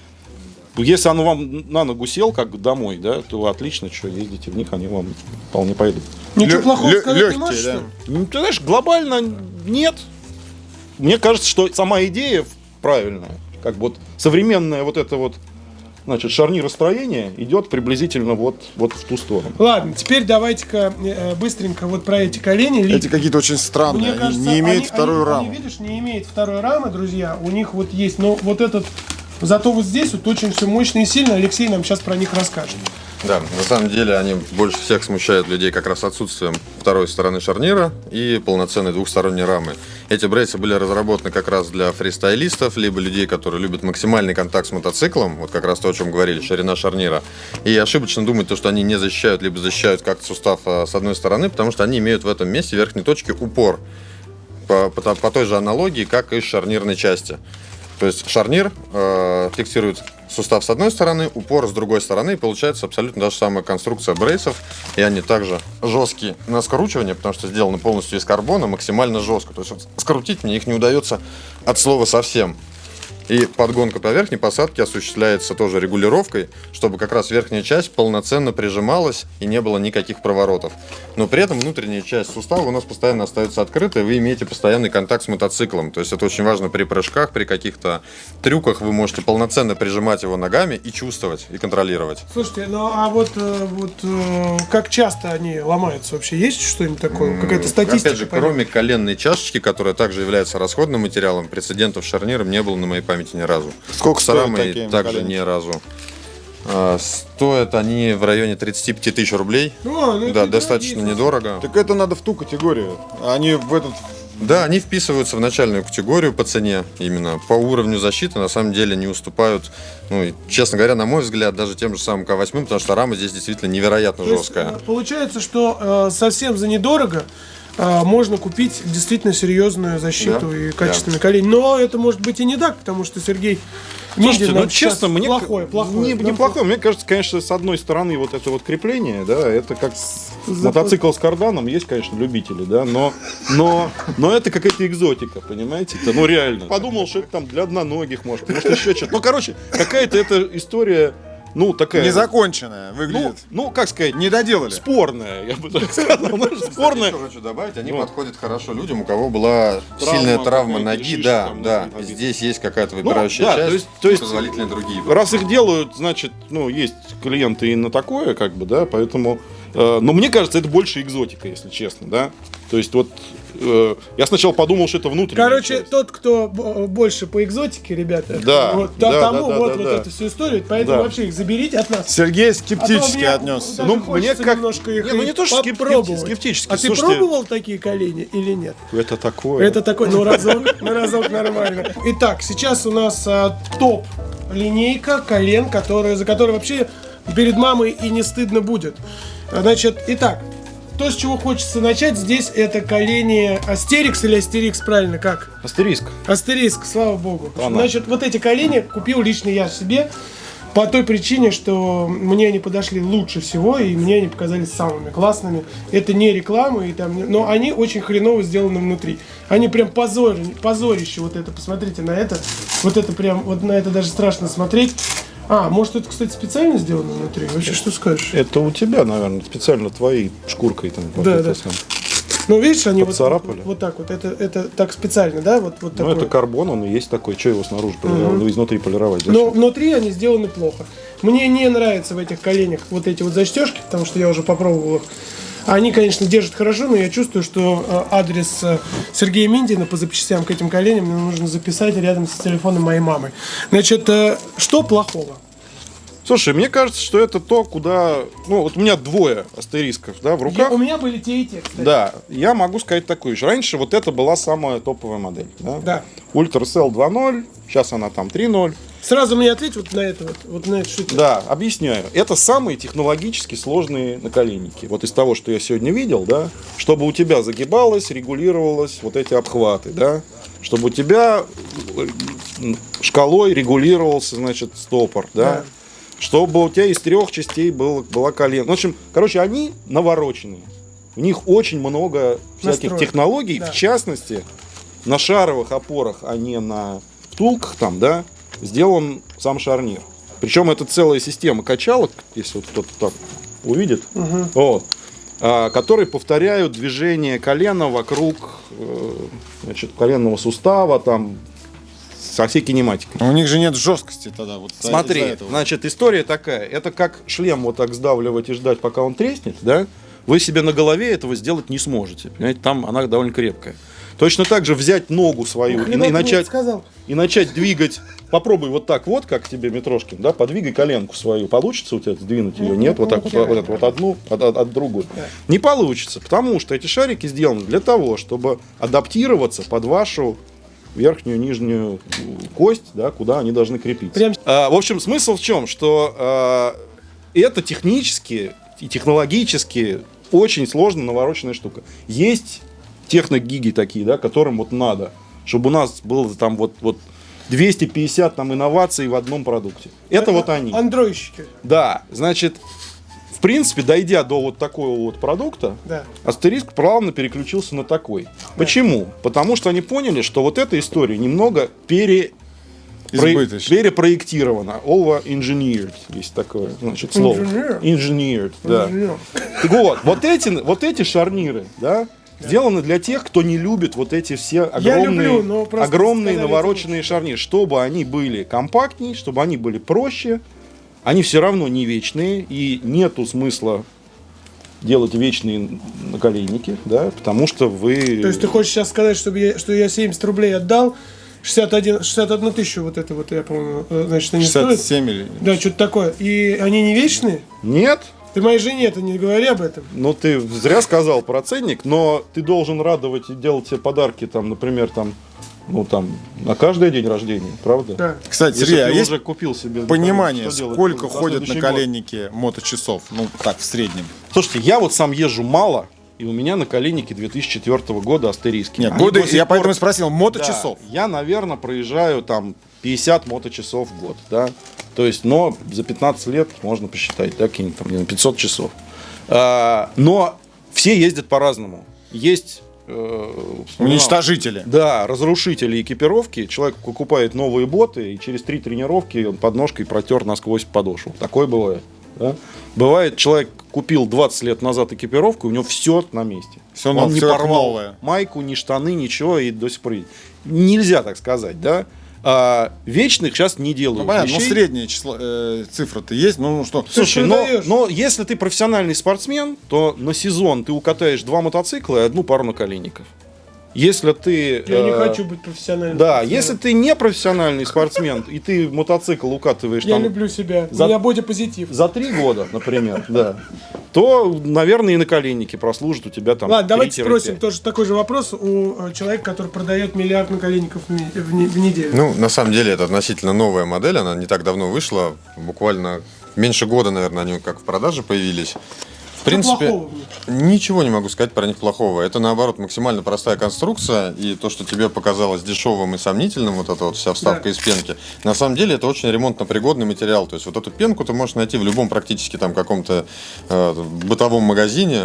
Если оно вам на ногу сел, как домой, да, то отлично, что ездите в них, они вам вполне пойдут. Ничего плохого сказать не легкие, можешь, да. что ли? Ну, ты знаешь, глобально нет. Мне кажется, что сама идея правильная. Как вот современное вот это вот, значит, шарниростроение идет приблизительно вот в ту сторону. Ладно, теперь давайте-ка быстренько вот про эти колени. Эти какие-то очень странные, Мне кажется, они не имеют вторую раму. Они, видишь, не имеют второй рамы, друзья. У них вот есть, но вот этот... Зато вот здесь вот очень все мощно и сильно. Алексей нам сейчас про них расскажет. Да, на самом деле они больше всех смущают людей как раз отсутствием второй стороны шарнира и полноценной двухсторонней рамы. Эти брейсы были разработаны как раз для фристайлистов, либо людей, которые любят максимальный контакт с мотоциклом, вот как раз то, о чем говорили, ширина шарнира. И ошибочно думать, то, что они не защищают, либо защищают как-то сустав с одной стороны, потому что они имеют в этом месте верхней точки упор. По той же аналогии, как и с шарнирной части. То есть шарнир фиксирует сустав с одной стороны, упор с другой стороны, и получается абсолютно та же самая конструкция брейсов. И они также жесткие на скручивание, потому что сделаны полностью из карбона, максимально жестко. То есть вот скрутить мне их не удается от слова совсем. И подгонка по верхней посадке осуществляется тоже регулировкой, чтобы как раз верхняя часть полноценно прижималась и не было никаких проворотов. Но при этом внутренняя часть сустава у нас постоянно остается открытой, вы имеете постоянный контакт с мотоциклом. То есть это очень важно при прыжках, при каких-то трюках вы можете полноценно прижимать его ногами и чувствовать, и контролировать. Слушайте, ну а вот как часто они ломаются вообще? Есть что-нибудь такое? Какая-то статистика? Опять же, кроме коленной чашечки, которая также является расходным материалом, прецедентов с шарниром не было на моей памяти ни разу. Сколько С стоят рамой такие также коленки? ни разу. Стоят они в районе 35 тысяч рублей. Да, достаточно недорого. Так это надо в ту категорию. Они в этот... Да, они вписываются в начальную категорию по цене, именно по уровню защиты, на самом деле не уступают, ну, и, честно говоря, на мой взгляд, даже тем же самым К8, потому что рама здесь действительно невероятно То есть, жесткая. получается, что совсем за недорого можно купить действительно серьезную защиту Да, и качественные колени. Но это может быть и не так, потому что Сергей... Слушайте, видит ну нам честно, сейчас мне плохое. неплохое. Мне кажется, конечно, с одной стороны вот это вот крепление, да, это как мотоцикл с карданом, есть, конечно, любители, да, но это какая-то экзотика, понимаете? Это, ну реально. Подумал, что это там для одноногих, может еще что-то. Ну, короче, какая-то эта история, ну, такая... Незаконченная выглядит. Ну, как сказать, Не доделали. спорная, я бы так сказал. Знаешь, спорная. Что хочу добавить, они Ну. подходят хорошо людям, у кого была Травма сильная травма какая-то, ноги, шишка да, там, да. ноги. Здесь есть какая-то выпирающая да, часть, то есть позволительные другие. Раз их делают, значит, ну, есть клиенты и на такое, как бы, да, поэтому... но мне кажется, это больше экзотика, если честно, да. То есть вот я сначала подумал, что это внутренняя Короче, часть. тот, кто больше по экзотике, ребята, Да, вот, да, тому да, вот, да, вот да. эту всю историю, поэтому Да. вообще их заберите от нас. Сергей А то скептически мне отнесся. даже Ну, хочется мне как- немножко их Не, ну, не то, что попробовать. скептически, А ты слушайте. пробовал такие колени или нет? Это такое. Это такой, ну разок нормально. Итак, сейчас у нас топ линейка колен, за которой вообще перед мамой и не стыдно будет. Значит, итак, то, с чего хочется начать здесь, это колени Астерикс или Астерикс, правильно, как? Астериск. Астериск, слава богу. Она. Значит, вот эти колени купил лично я себе. По той причине, что мне они подошли лучше всего, и мне они показались самыми классными. Это не реклама, и там, но они очень хреново сделаны внутри. Они прям позорище вот это, посмотрите на это. Вот это прям, вот на это даже страшно смотреть. Может это, кстати, специально сделано внутри? Вообще, что скажешь? Это у тебя, наверное, специально твоей шкуркой там. Да. Ну, видишь, они Поцарапали. вот так вот. Это так специально, да? Вот Ну, такое. это карбон, он и есть такой. Что его снаружи полировать? Ну, изнутри полировать. Но Зачем? внутри они сделаны плохо. Мне не нравятся в этих коленях вот эти вот застежки, потому что я уже попробовал их. Они, конечно, держат хорошо, но я чувствую, что адрес Сергея Миндина по запчастям к этим коленям мне нужно записать рядом с телефоном моей мамы. Значит, что плохого? Слушай, мне кажется, что это то, куда... Ну, вот у меня двое астерисков, да, в руках. У меня были те и те, кстати. Да, я могу сказать такую же. Раньше вот это была самая топовая модель. Да. Да. Ultracell 2.0, сейчас она там 3.0. Сразу мне ответь вот на это вот на это, что это. Да, объясняю. Это самые технологически сложные наколенники. Вот из того, что я сегодня видел, да, чтобы у тебя загибалось, регулировалось вот эти обхваты, да, чтобы у тебя шкалой регулировался, значит, стопор, да, чтобы у тебя из 3 частей была колено. В общем, короче, они навороченные. У них очень много всяких Настроек. технологий, Да. в частности, на шаровых опорах, а не на втулках там, да, сделан сам шарнир. Причем это целая система качалок, если вот кто-то там увидит, вот, которые повторяют движение колена вокруг значит, коленного сустава, там, со всей кинематикой. У них же нет жесткости тогда. Вот Смотри, из-за этого. значит, история такая. Это как шлем вот так сдавливать и ждать, пока он треснет, да? Вы себе на голове этого сделать не сможете. Понимаете, там она довольно крепкая. Точно так же взять ногу свою и начать двигать. Попробуй вот так вот, как тебе Митрошкин, да, подвигай коленку свою. Получится у тебя сдвинуть ее? Нет, вот так вот одну от другой. Не получится, потому что эти шарики сделаны для того, чтобы адаптироваться под вашу верхнюю и нижнюю кость, да, куда они должны крепиться. В общем, смысл в чем? Что это технически и технологически очень сложно навороченная штука. Есть техногиги такие, да, которым вот надо, чтобы у нас было там вот 250 там инноваций в одном продукте. Это вот они. Андроидщики. Да, значит, в принципе, дойдя до вот такого вот продукта, Да. Астериск плавно переключился на такой. Почему? Потому что они поняли, что вот эта история немного Избыточно. перепроектирована. Over-engineered, есть такое, значит, слово. Engineered, да. Так вот эти шарниры, да, сделаны для тех, кто не любит вот эти все огромные, но просто огромные сказали, навороченные шарниры, чтобы они были компактнее, чтобы они были проще. Они все равно не вечные, и нету смысла делать вечные наколенники, да, потому что вы... То есть ты хочешь сейчас сказать, что я 70 рублей отдал, 61 тысячу вот это вот, я помню, значит, они стоят? 67 или... Да, что-то такое. И они не вечные? Нет? Ты моей жене это не говори об этом. Ну, ты зря сказал про ценник, но ты должен радовать и делать себе подарки, там, например, там, ну, там, на каждый день рождения, правда? Да. Кстати, Если Сергей, а ты есть уже купил себе... понимание, что делать сколько на ходят следующий наколенники моточасов? Ну, так, в среднем. год? Слушайте, я вот сам езжу мало, и у меня наколенники 2004 года астерийские. Нет, Они годы, до сих я пор- поэтому и спросил, Да, моточасов. я, наверное, проезжаю там 50 моточасов в год, да. То есть, но за 15 лет можно посчитать, да, какие-нибудь там, не знаю, 500 часов. Но все ездят по-разному. Есть Уничтожители. да, разрушители экипировки. Человек покупает новые боты, и через 3 тренировки он подножкой протер насквозь подошву. Такое бывает. Да? Бывает, человек купил 20 лет назад экипировку, и у него все на месте. Всё Он новое, не всё как порвал новое. майку, ни штаны, ничего, и до сих пор едет. Нельзя так сказать, да? Вечных сейчас не делают Ну, понятно, но вещей. среднее число, цифра-то есть. Ну, что? Слушай, Ты продаешь. но если ты профессиональный спортсмен, то на сезон ты укатаешь 2 мотоцикла и 1 пару наколенников. Если ты... Я не хочу быть профессиональным. Да, спортсменом. если ты не профессиональный спортсмен, и ты мотоцикл укатываешь Я там люблю себя. За- У меня бодипозитив. за 3 года, например, да, то, наверное, и наколенники прослужат у тебя там. Ладно, давайте 3-5. спросим тоже такой же вопрос у человека, который продает миллиард наколенников в неделю. Ну, на самом деле, это относительно новая модель, она не так давно вышла, буквально меньше года, наверное, они как в продаже появились. В принципе, плохого в них? ничего не могу сказать про них плохого. Это, наоборот, максимально простая конструкция. И то, что тебе показалось дешевым и сомнительным, вот эта вот вся вставка Да. из пенки, на самом деле это очень ремонтно-пригодный материал. То есть вот эту пенку ты можешь найти в любом практически там каком-то бытовом магазине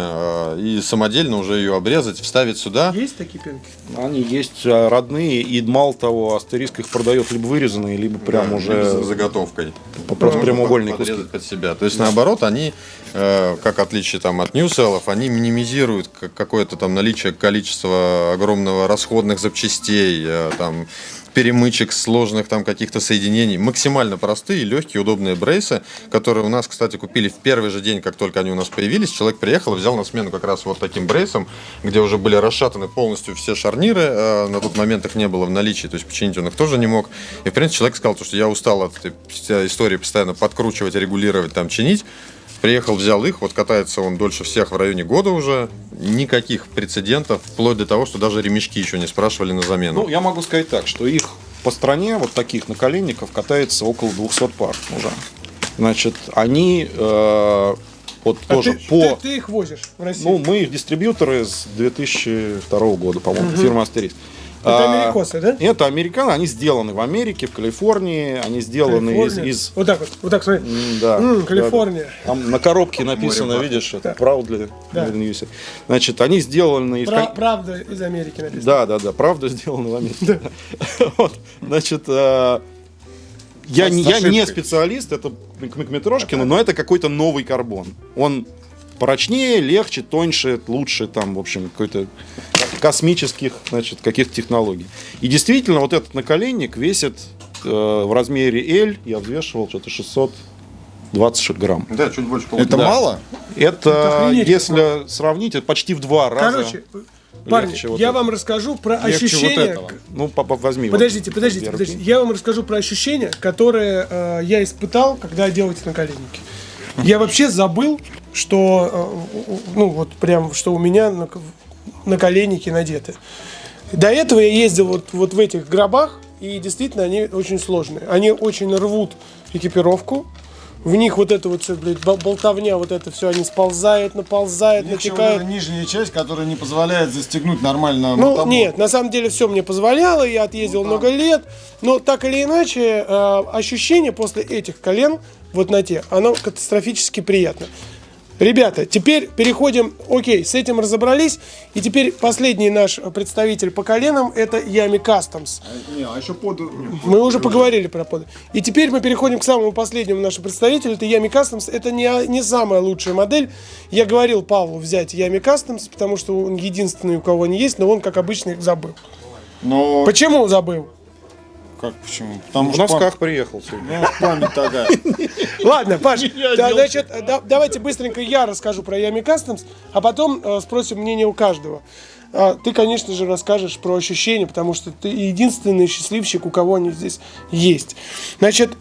и самодельно уже ее обрезать, вставить сюда. Есть такие пенки? Они есть родные, и мало того, Астериск их продает либо вырезанные, либо прям Да, уже с заготовкой. просто прямоугольные куски. Подрезать под себя. То есть, наоборот, они, как отличие там, от ньюселлов, они минимизируют какое-то там наличие количества огромного расходных запчастей, там, перемычек, сложных там каких-то соединений. Максимально простые, легкие, удобные брейсы, которые у нас, кстати, купили в первый же день, как только они у нас появились. Человек приехал и взял на смену как раз вот таким брейсом, где уже были расшатаны полностью все шарниры. На тот момент их не было в наличии, то есть починить он их тоже не мог. И, в принципе, человек сказал, что я устал от этой истории постоянно подкручивать, регулировать, там, чинить. Приехал, взял их, вот катается он дольше всех в районе года уже. Никаких прецедентов, вплоть до того, что даже ремешки еще не спрашивали на замену. Ну, я могу сказать так, что их по стране, вот таких наколенников, катается около 200 пар уже. Значит, они вот тоже Ты их возишь в Россию? Ну, мы их дистрибьюторы с 2002 года, по-моему, фирма Астериск. Это америкосы, да? Это американо, они сделаны в Америке, в Калифорнии, они сделаны Калифорния. из... Вот так, смотри. Да, Калифорния. да. Там на коробке написано, видишь, это Proudly Да. made in USA. Значит, они сделаны из... Правда из Америки написано. Да, правда сделано в Америке. Вот, значит, я не специалист, это к Митрошкину, но это какой-то новый карбон. Он прочнее, легче, тоньше, лучше, там, в общем, какой-то космических, значит, каких-то технологий. И действительно, вот этот наколенник весит в размере L, я взвешивал что-то 620 грамм. Да, чуть больше Это мало? Это, охренеть, если сравнить, это почти в 2 раза. Короче, парни, легче вот я этого. вам расскажу про Легче вот ощущения. этого. Ну, папа, возьми. Подождите. вот две руки. Я вам расскажу про ощущения, которые я испытал, когда делал эти наколенники. Я вообще забыл, что, ну вот прям, что у меня наколенники надеты. До этого я ездил вот в этих гробах, и действительно они очень сложные. Они очень рвут экипировку. В них вот это вот все, блядь, болтовня, вот это все, они сползают, наползают, натекают. Нижняя часть, которая не позволяет застегнуть нормально Ну, мотоблок. нет, на самом деле все мне позволяло, я отъездил много лет, но так или иначе, ощущение после этих колен, вот на те, оно катастрофически приятно. Ребята, теперь переходим, окей, с этим разобрались, и теперь последний наш представитель по коленам, это Yami Customs. А еще под... Мы уже поговорили про под. И теперь мы переходим к самому последнему нашему представителю, это Yami Customs. Это не самая лучшая модель. Я говорил Павлу взять Yami Customs, потому что он единственный, у кого они есть, но он, как обычно, их забыл. Но... Почему забыл? Как почему? Потому В носках приехал сегодня. Ну, память такая. Ладно, Паш, значит, давайте быстренько я расскажу про Yami Customs, а потом спросим мнение у каждого. Ты, конечно же, расскажешь про ощущения, потому что ты единственный счастливчик, у кого они здесь есть. Значит,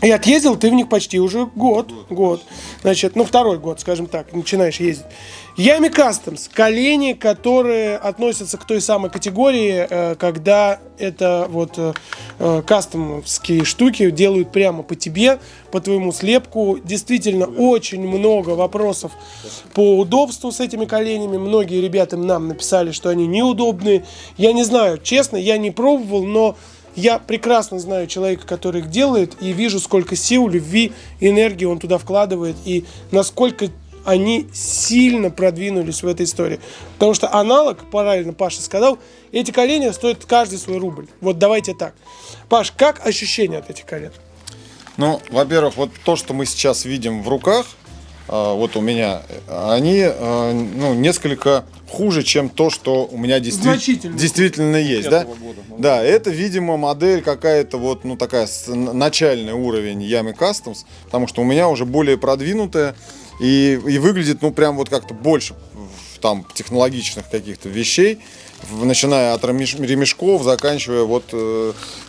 и отъездил ты в них почти уже год. Значит, ну второй год, скажем так, начинаешь ездить. Yami Customs, колени, которые относятся к той самой категории, когда это вот кастомовские штуки делают прямо по тебе, по твоему слепку. Действительно, очень много вопросов по удобству с этими коленями. Многие ребята нам написали, что они неудобные. Я не знаю, честно, я не пробовал, но я прекрасно знаю человека, который их делает, и вижу, сколько сил, любви, энергии он туда вкладывает, и насколько они сильно продвинулись в этой истории. Потому что аналог, правильно Паша сказал, эти колени стоят каждый свой рубль. Вот давайте так. Паш, как ощущения от этих колен? Ну, во-первых, вот то, что мы сейчас видим в руках, вот у меня, они ну, несколько хуже, чем то, что у меня действительно есть. Да? Да, это, видимо, модель какая-то вот, ну, такая начальный уровень Yami Customs, потому что у меня уже более продвинутая и выглядит, ну, прям вот как-то больше там технологичных каких-то вещей, начиная от ремешков, заканчивая вот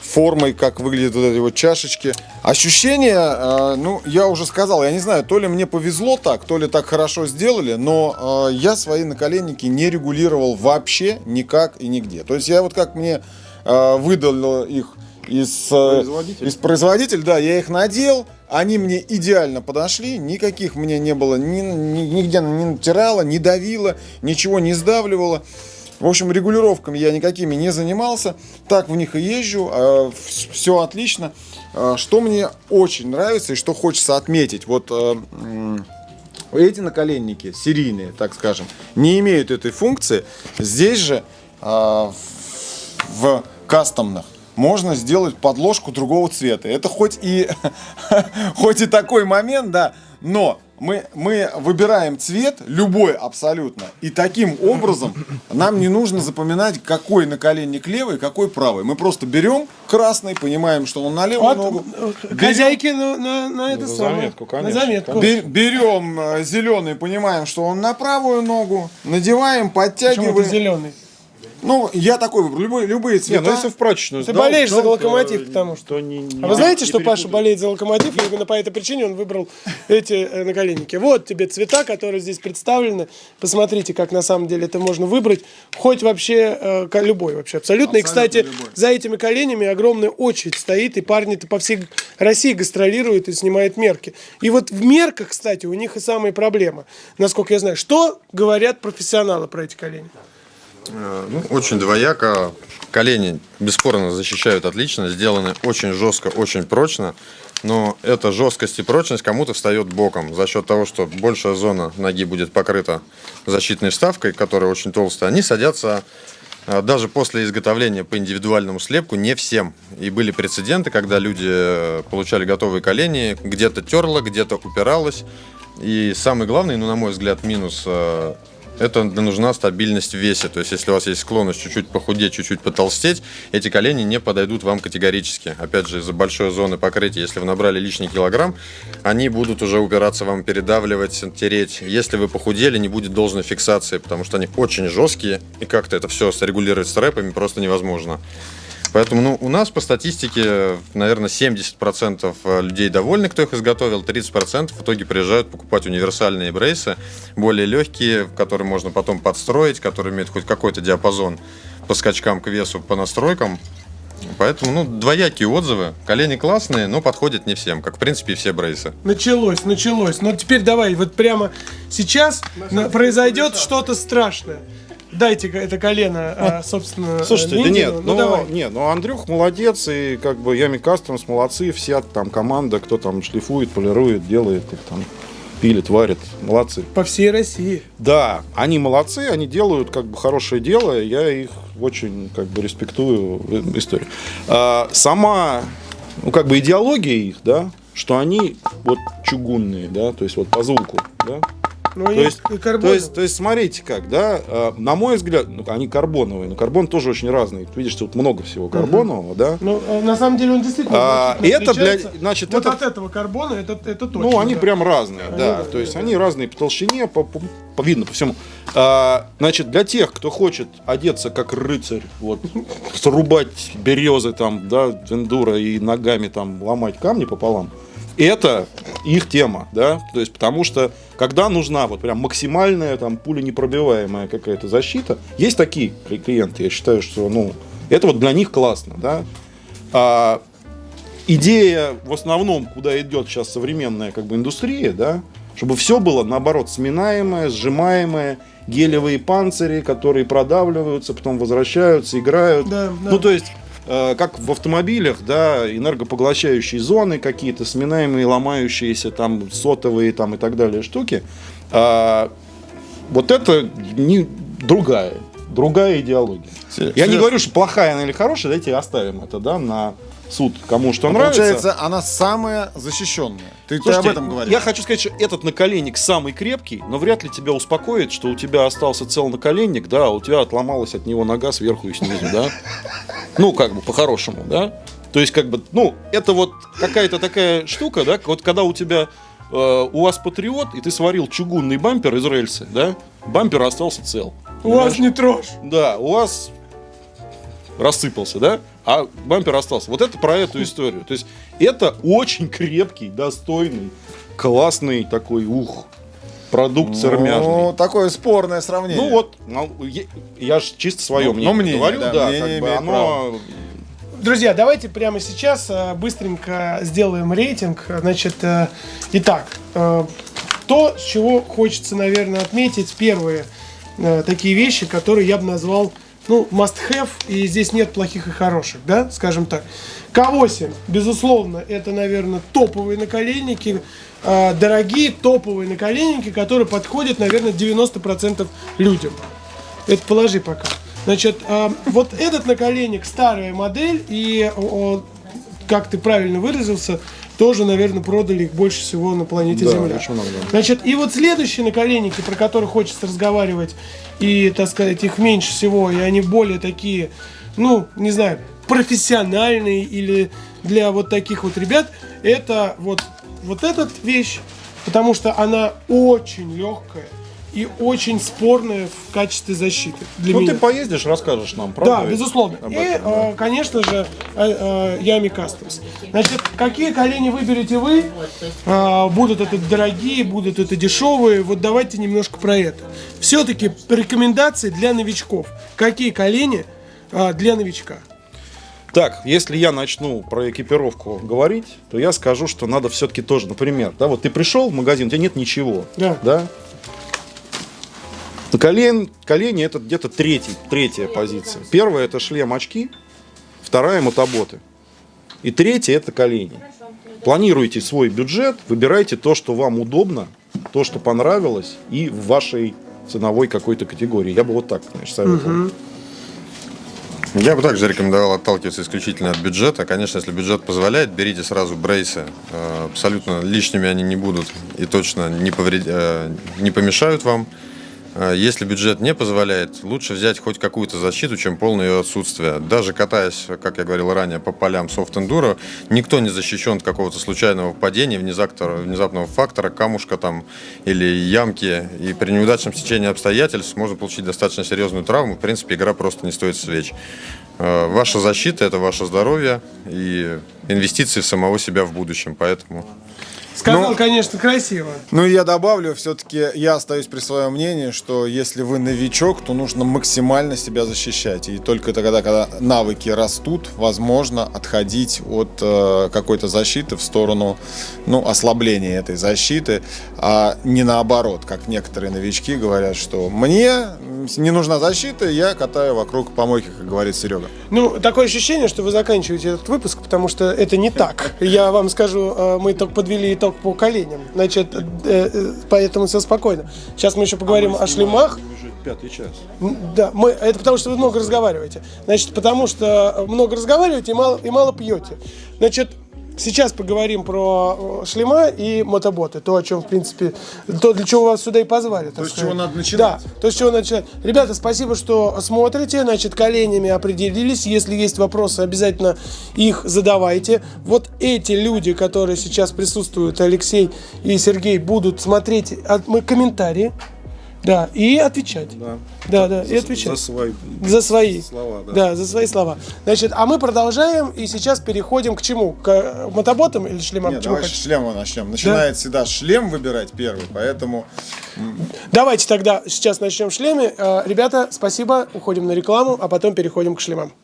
формой, как выглядят вот эти вот чашечки. Ощущения, ну, я уже сказал, я не знаю, то ли мне повезло так, то ли так хорошо сделали, но я свои наколенники не регулировал вообще никак и нигде. То есть я вот как мне выдал их из производителя, да, я их надел, они мне идеально подошли, никаких мне не было, нигде не натирало, не давило, ничего не сдавливало. В общем, регулировками я никакими не занимался, так в них и езжу, все отлично. Что мне очень нравится и что хочется отметить, вот эти наколенники, серийные, так скажем, не имеют этой функции. Здесь же в кастомных можно сделать подложку другого цвета. Это хоть и такой момент, да, но мы выбираем цвет, любой абсолютно, и таким образом нам не нужно запоминать, какой наколенник левый, какой правый. Мы просто берем красный, понимаем, что он на левую ногу. Хозяйки на это на самое. заметку, конечно, На заметку. Берем зеленый, понимаем, что он на правую ногу, надеваем, Почему ты подтягиваем. зеленый? Ну, я такой выбрал, любые цвета. Не, ну если в прачечную Ты сдал, болеешь за жалко, Локомотив, потому что. то не А вы знаете, не что Паша перепутай. болеет за Локомотив, и именно по этой причине он выбрал эти наколенники. Вот тебе цвета, которые здесь представлены. Посмотрите, как на самом деле это можно выбрать. Хоть вообще любой, вообще абсолютно. И, кстати, любой. за этими коленями огромная очередь стоит, и парни-то по всей России гастролируют и снимают мерки. И вот в мерках, кстати, у них и самая проблема, насколько я знаю. Что говорят профессионалы про эти колени? Ну, очень двояко. Колени бесспорно защищают отлично, сделаны очень жестко, очень прочно. Но эта жесткость и прочность кому-то встает боком за счет того, что большая зона ноги будет покрыта защитной вставкой, которая очень толстая. Они садятся даже после изготовления по индивидуальному слепку не всем. И были прецеденты, когда люди получали готовые колени, где-то терло, где-то упиралось. И самый главный, ну, на мой взгляд, минус это нужна стабильность в весе. То есть, если у вас есть склонность чуть-чуть похудеть, чуть-чуть потолстеть, эти колени не подойдут вам категорически. Опять же, из-за большой зоны покрытия, если вы набрали лишний килограмм, они будут уже упираться вам, передавливать, тереть. Если вы похудели, не будет должной фиксации, потому что они очень жесткие, и как-то это все срегулировать с рэпами просто невозможно. Поэтому, ну, у нас по статистике, наверное, 70% людей довольны, кто их изготовил, 30% в итоге приезжают покупать универсальные брейсы, более легкие, которые можно потом подстроить, которые имеют хоть какой-то диапазон по скачкам к весу, по настройкам. Поэтому, ну, двоякие отзывы. Колени классные, но подходят не всем, как, в принципе, и все брейсы. Началось. Ну теперь давай, вот прямо сейчас произойдет что-то страшное. Дайте это колено, собственно, Слушайте, да Миндину. нет, давай. Андрюх молодец, и как бы Ями Кастомс молодцы, вся там команда, кто там шлифует, полирует, делает их там, пилит, варит, молодцы. По всей России. Да, они молодцы, они делают как бы хорошее дело, я их очень как бы респектую историю. Сама, ну как бы идеология их, да, что они вот чугунные, да, то есть вот по звуку, да. Ну, То есть, и карбоновые. то есть, смотрите как, да, на мой взгляд, ну, они карбоновые, но карбон тоже очень разный. Видишь, тут много всего карбонового, да. Ну, на самом деле он действительно значительно это для, отличается. значит, Вот это, от этого карбона это точно. ну, они да. прям разные, да. да, То есть да. они разные по толщине, видно по всему. Значит, для тех, кто хочет одеться как рыцарь, вот, срубать березы там, да, эндуро и ногами там ломать камни пополам. Это их тема, да, то есть потому что когда нужна вот прям максимальная там пуленепробиваемая какая-то защита, есть такие клиенты, я считаю, что ну это вот для них классно, да. Идея в основном, куда идет сейчас современная как бы индустрия, да, чтобы все было наоборот сминаемое, сжимаемое, гелевые панцири, которые продавливаются, потом возвращаются, играют, Да, да. ну то есть как в автомобилях, да, энергопоглощающие зоны какие-то, сминаемые, ломающиеся, там, сотовые там, и так далее штуки. Вот это другая идеология. Я не говорю, что плохая она или хорошая, давайте оставим это, да, на суд, кому что нравится. Получается, она самая защищенная. Ты Слушайте, об этом говоришь. я хочу сказать, что этот наколенник самый крепкий, но вряд ли тебя успокоит, что у тебя остался цел наколенник, да, а у тебя отломалась от него нога сверху и снизу, да. Ну, как бы, по-хорошему, да. То есть, как бы, ну, это вот какая-то такая штука, да, вот когда у тебя, у вас Патриот, и ты сварил чугунный бампер из рельсы, да, бампер остался цел. У вас не трожь. Да, у вас рассыпался, да, а бампер остался. Вот это про эту историю. То есть это очень крепкий, достойный, классный такой, продукт сырмяжный. Ну, такое спорное сравнение. Ну вот, я же чисто свое мнение мнение, говорю, да, да, мнение как бы имеет оно... Друзья, давайте прямо сейчас быстренько сделаем рейтинг. Значит, итак, то, с чего хочется, наверное, отметить, первые такие вещи, которые я бы назвал, must have, и здесь нет плохих и хороших, да, скажем так. К8, безусловно, это, наверное, топовые наколенники, дорогие топовые наколенники, которые подходят, наверное, 90% людям. Это положи пока. Значит, вот этот наколенник старая модель, и, как ты правильно выразился, тоже, наверное, продали их больше всего на планете Земля. очень много. Значит, и вот следующие наколенники, про которые хочется разговаривать, и, так сказать, их меньше всего, и они более такие, не знаю, профессиональные или для вот таких вот ребят, это вот эта вещь, потому что она очень легкая и очень спорная в качестве защиты для меня. ты поездишь, расскажешь нам, правда? Да, безусловно. Об И, этом, да. конечно же, Yami Customs. Значит, какие колени выберете вы? Будут это дорогие, будут это дешевые. Вот давайте немножко про это. Все-таки рекомендации для новичков. Какие колени для новичка? Так, если я начну про экипировку говорить, то я скажу, что надо все-таки тоже, например, да, вот ты пришел в магазин, у тебя нет ничего, Да. Колени это где-то третья позиция. Первая это шлем-очки, вторая мотоботы. И третья это колени. Планируйте свой бюджет, выбирайте то, что вам удобно, то, что понравилось, и в вашей ценовой какой-то категории. Я бы вот так, конечно, советовал. Я бы также рекомендовал отталкиваться исключительно от бюджета. Конечно, если бюджет позволяет, берите сразу брейсы. Абсолютно лишними они не будут и точно не помешают вам. Если бюджет не позволяет, лучше взять хоть какую-то защиту, чем полное ее отсутствие. Даже катаясь, как я говорил ранее, по полям софт-эндуро, никто не защищен от какого-то случайного падения, внезапного фактора, камушка там или ямки. И при неудачном стечении обстоятельств можно получить достаточно серьезную травму. В принципе, игра просто не стоит свеч. Ваша защита – это ваше здоровье и инвестиции в самого себя в будущем. Поэтому... Сказал, конечно, красиво. Я добавлю, все-таки я остаюсь при своем мнении, что если вы новичок, то нужно максимально себя защищать. И только тогда, когда навыки растут, возможно отходить от какой-то защиты в сторону ослабления этой защиты, а не наоборот, как некоторые новички говорят, что мне не нужна защита, я катаю вокруг помойки, как говорит Серега. Такое ощущение, что вы заканчиваете этот выпуск, потому что это не так. Я вам скажу, мы только подвели итог по коленям. Значит, поэтому все спокойно. Сейчас мы еще поговорим о шлемах. Уже 5-й час. Да, это потому что вы много разговариваете. Значит, потому что много разговариваете и мало пьете. Значит, сейчас поговорим про шлема и мотоботы. То, о чем, в принципе, то, для чего вас сюда и позвали. То, с чего надо начинать. Да, то, с чего надо начинать. Ребята, спасибо, что смотрите. Значит, коленями определились. Если есть вопросы, обязательно их задавайте. Вот эти люди, которые сейчас присутствуют, Алексей и Сергей, будут смотреть комментарии. Да, и отвечать. Да, и отвечать. За свои слова. Да, за свои слова. Значит, а мы продолжаем, и сейчас переходим к чему? К мотоботам или шлемам? Нет, давай с шлема начнем. Начинает всегда шлем выбирать первый, поэтому... Давайте тогда сейчас начнем в шлеме. Ребята, спасибо, уходим на рекламу, а потом переходим к шлемам.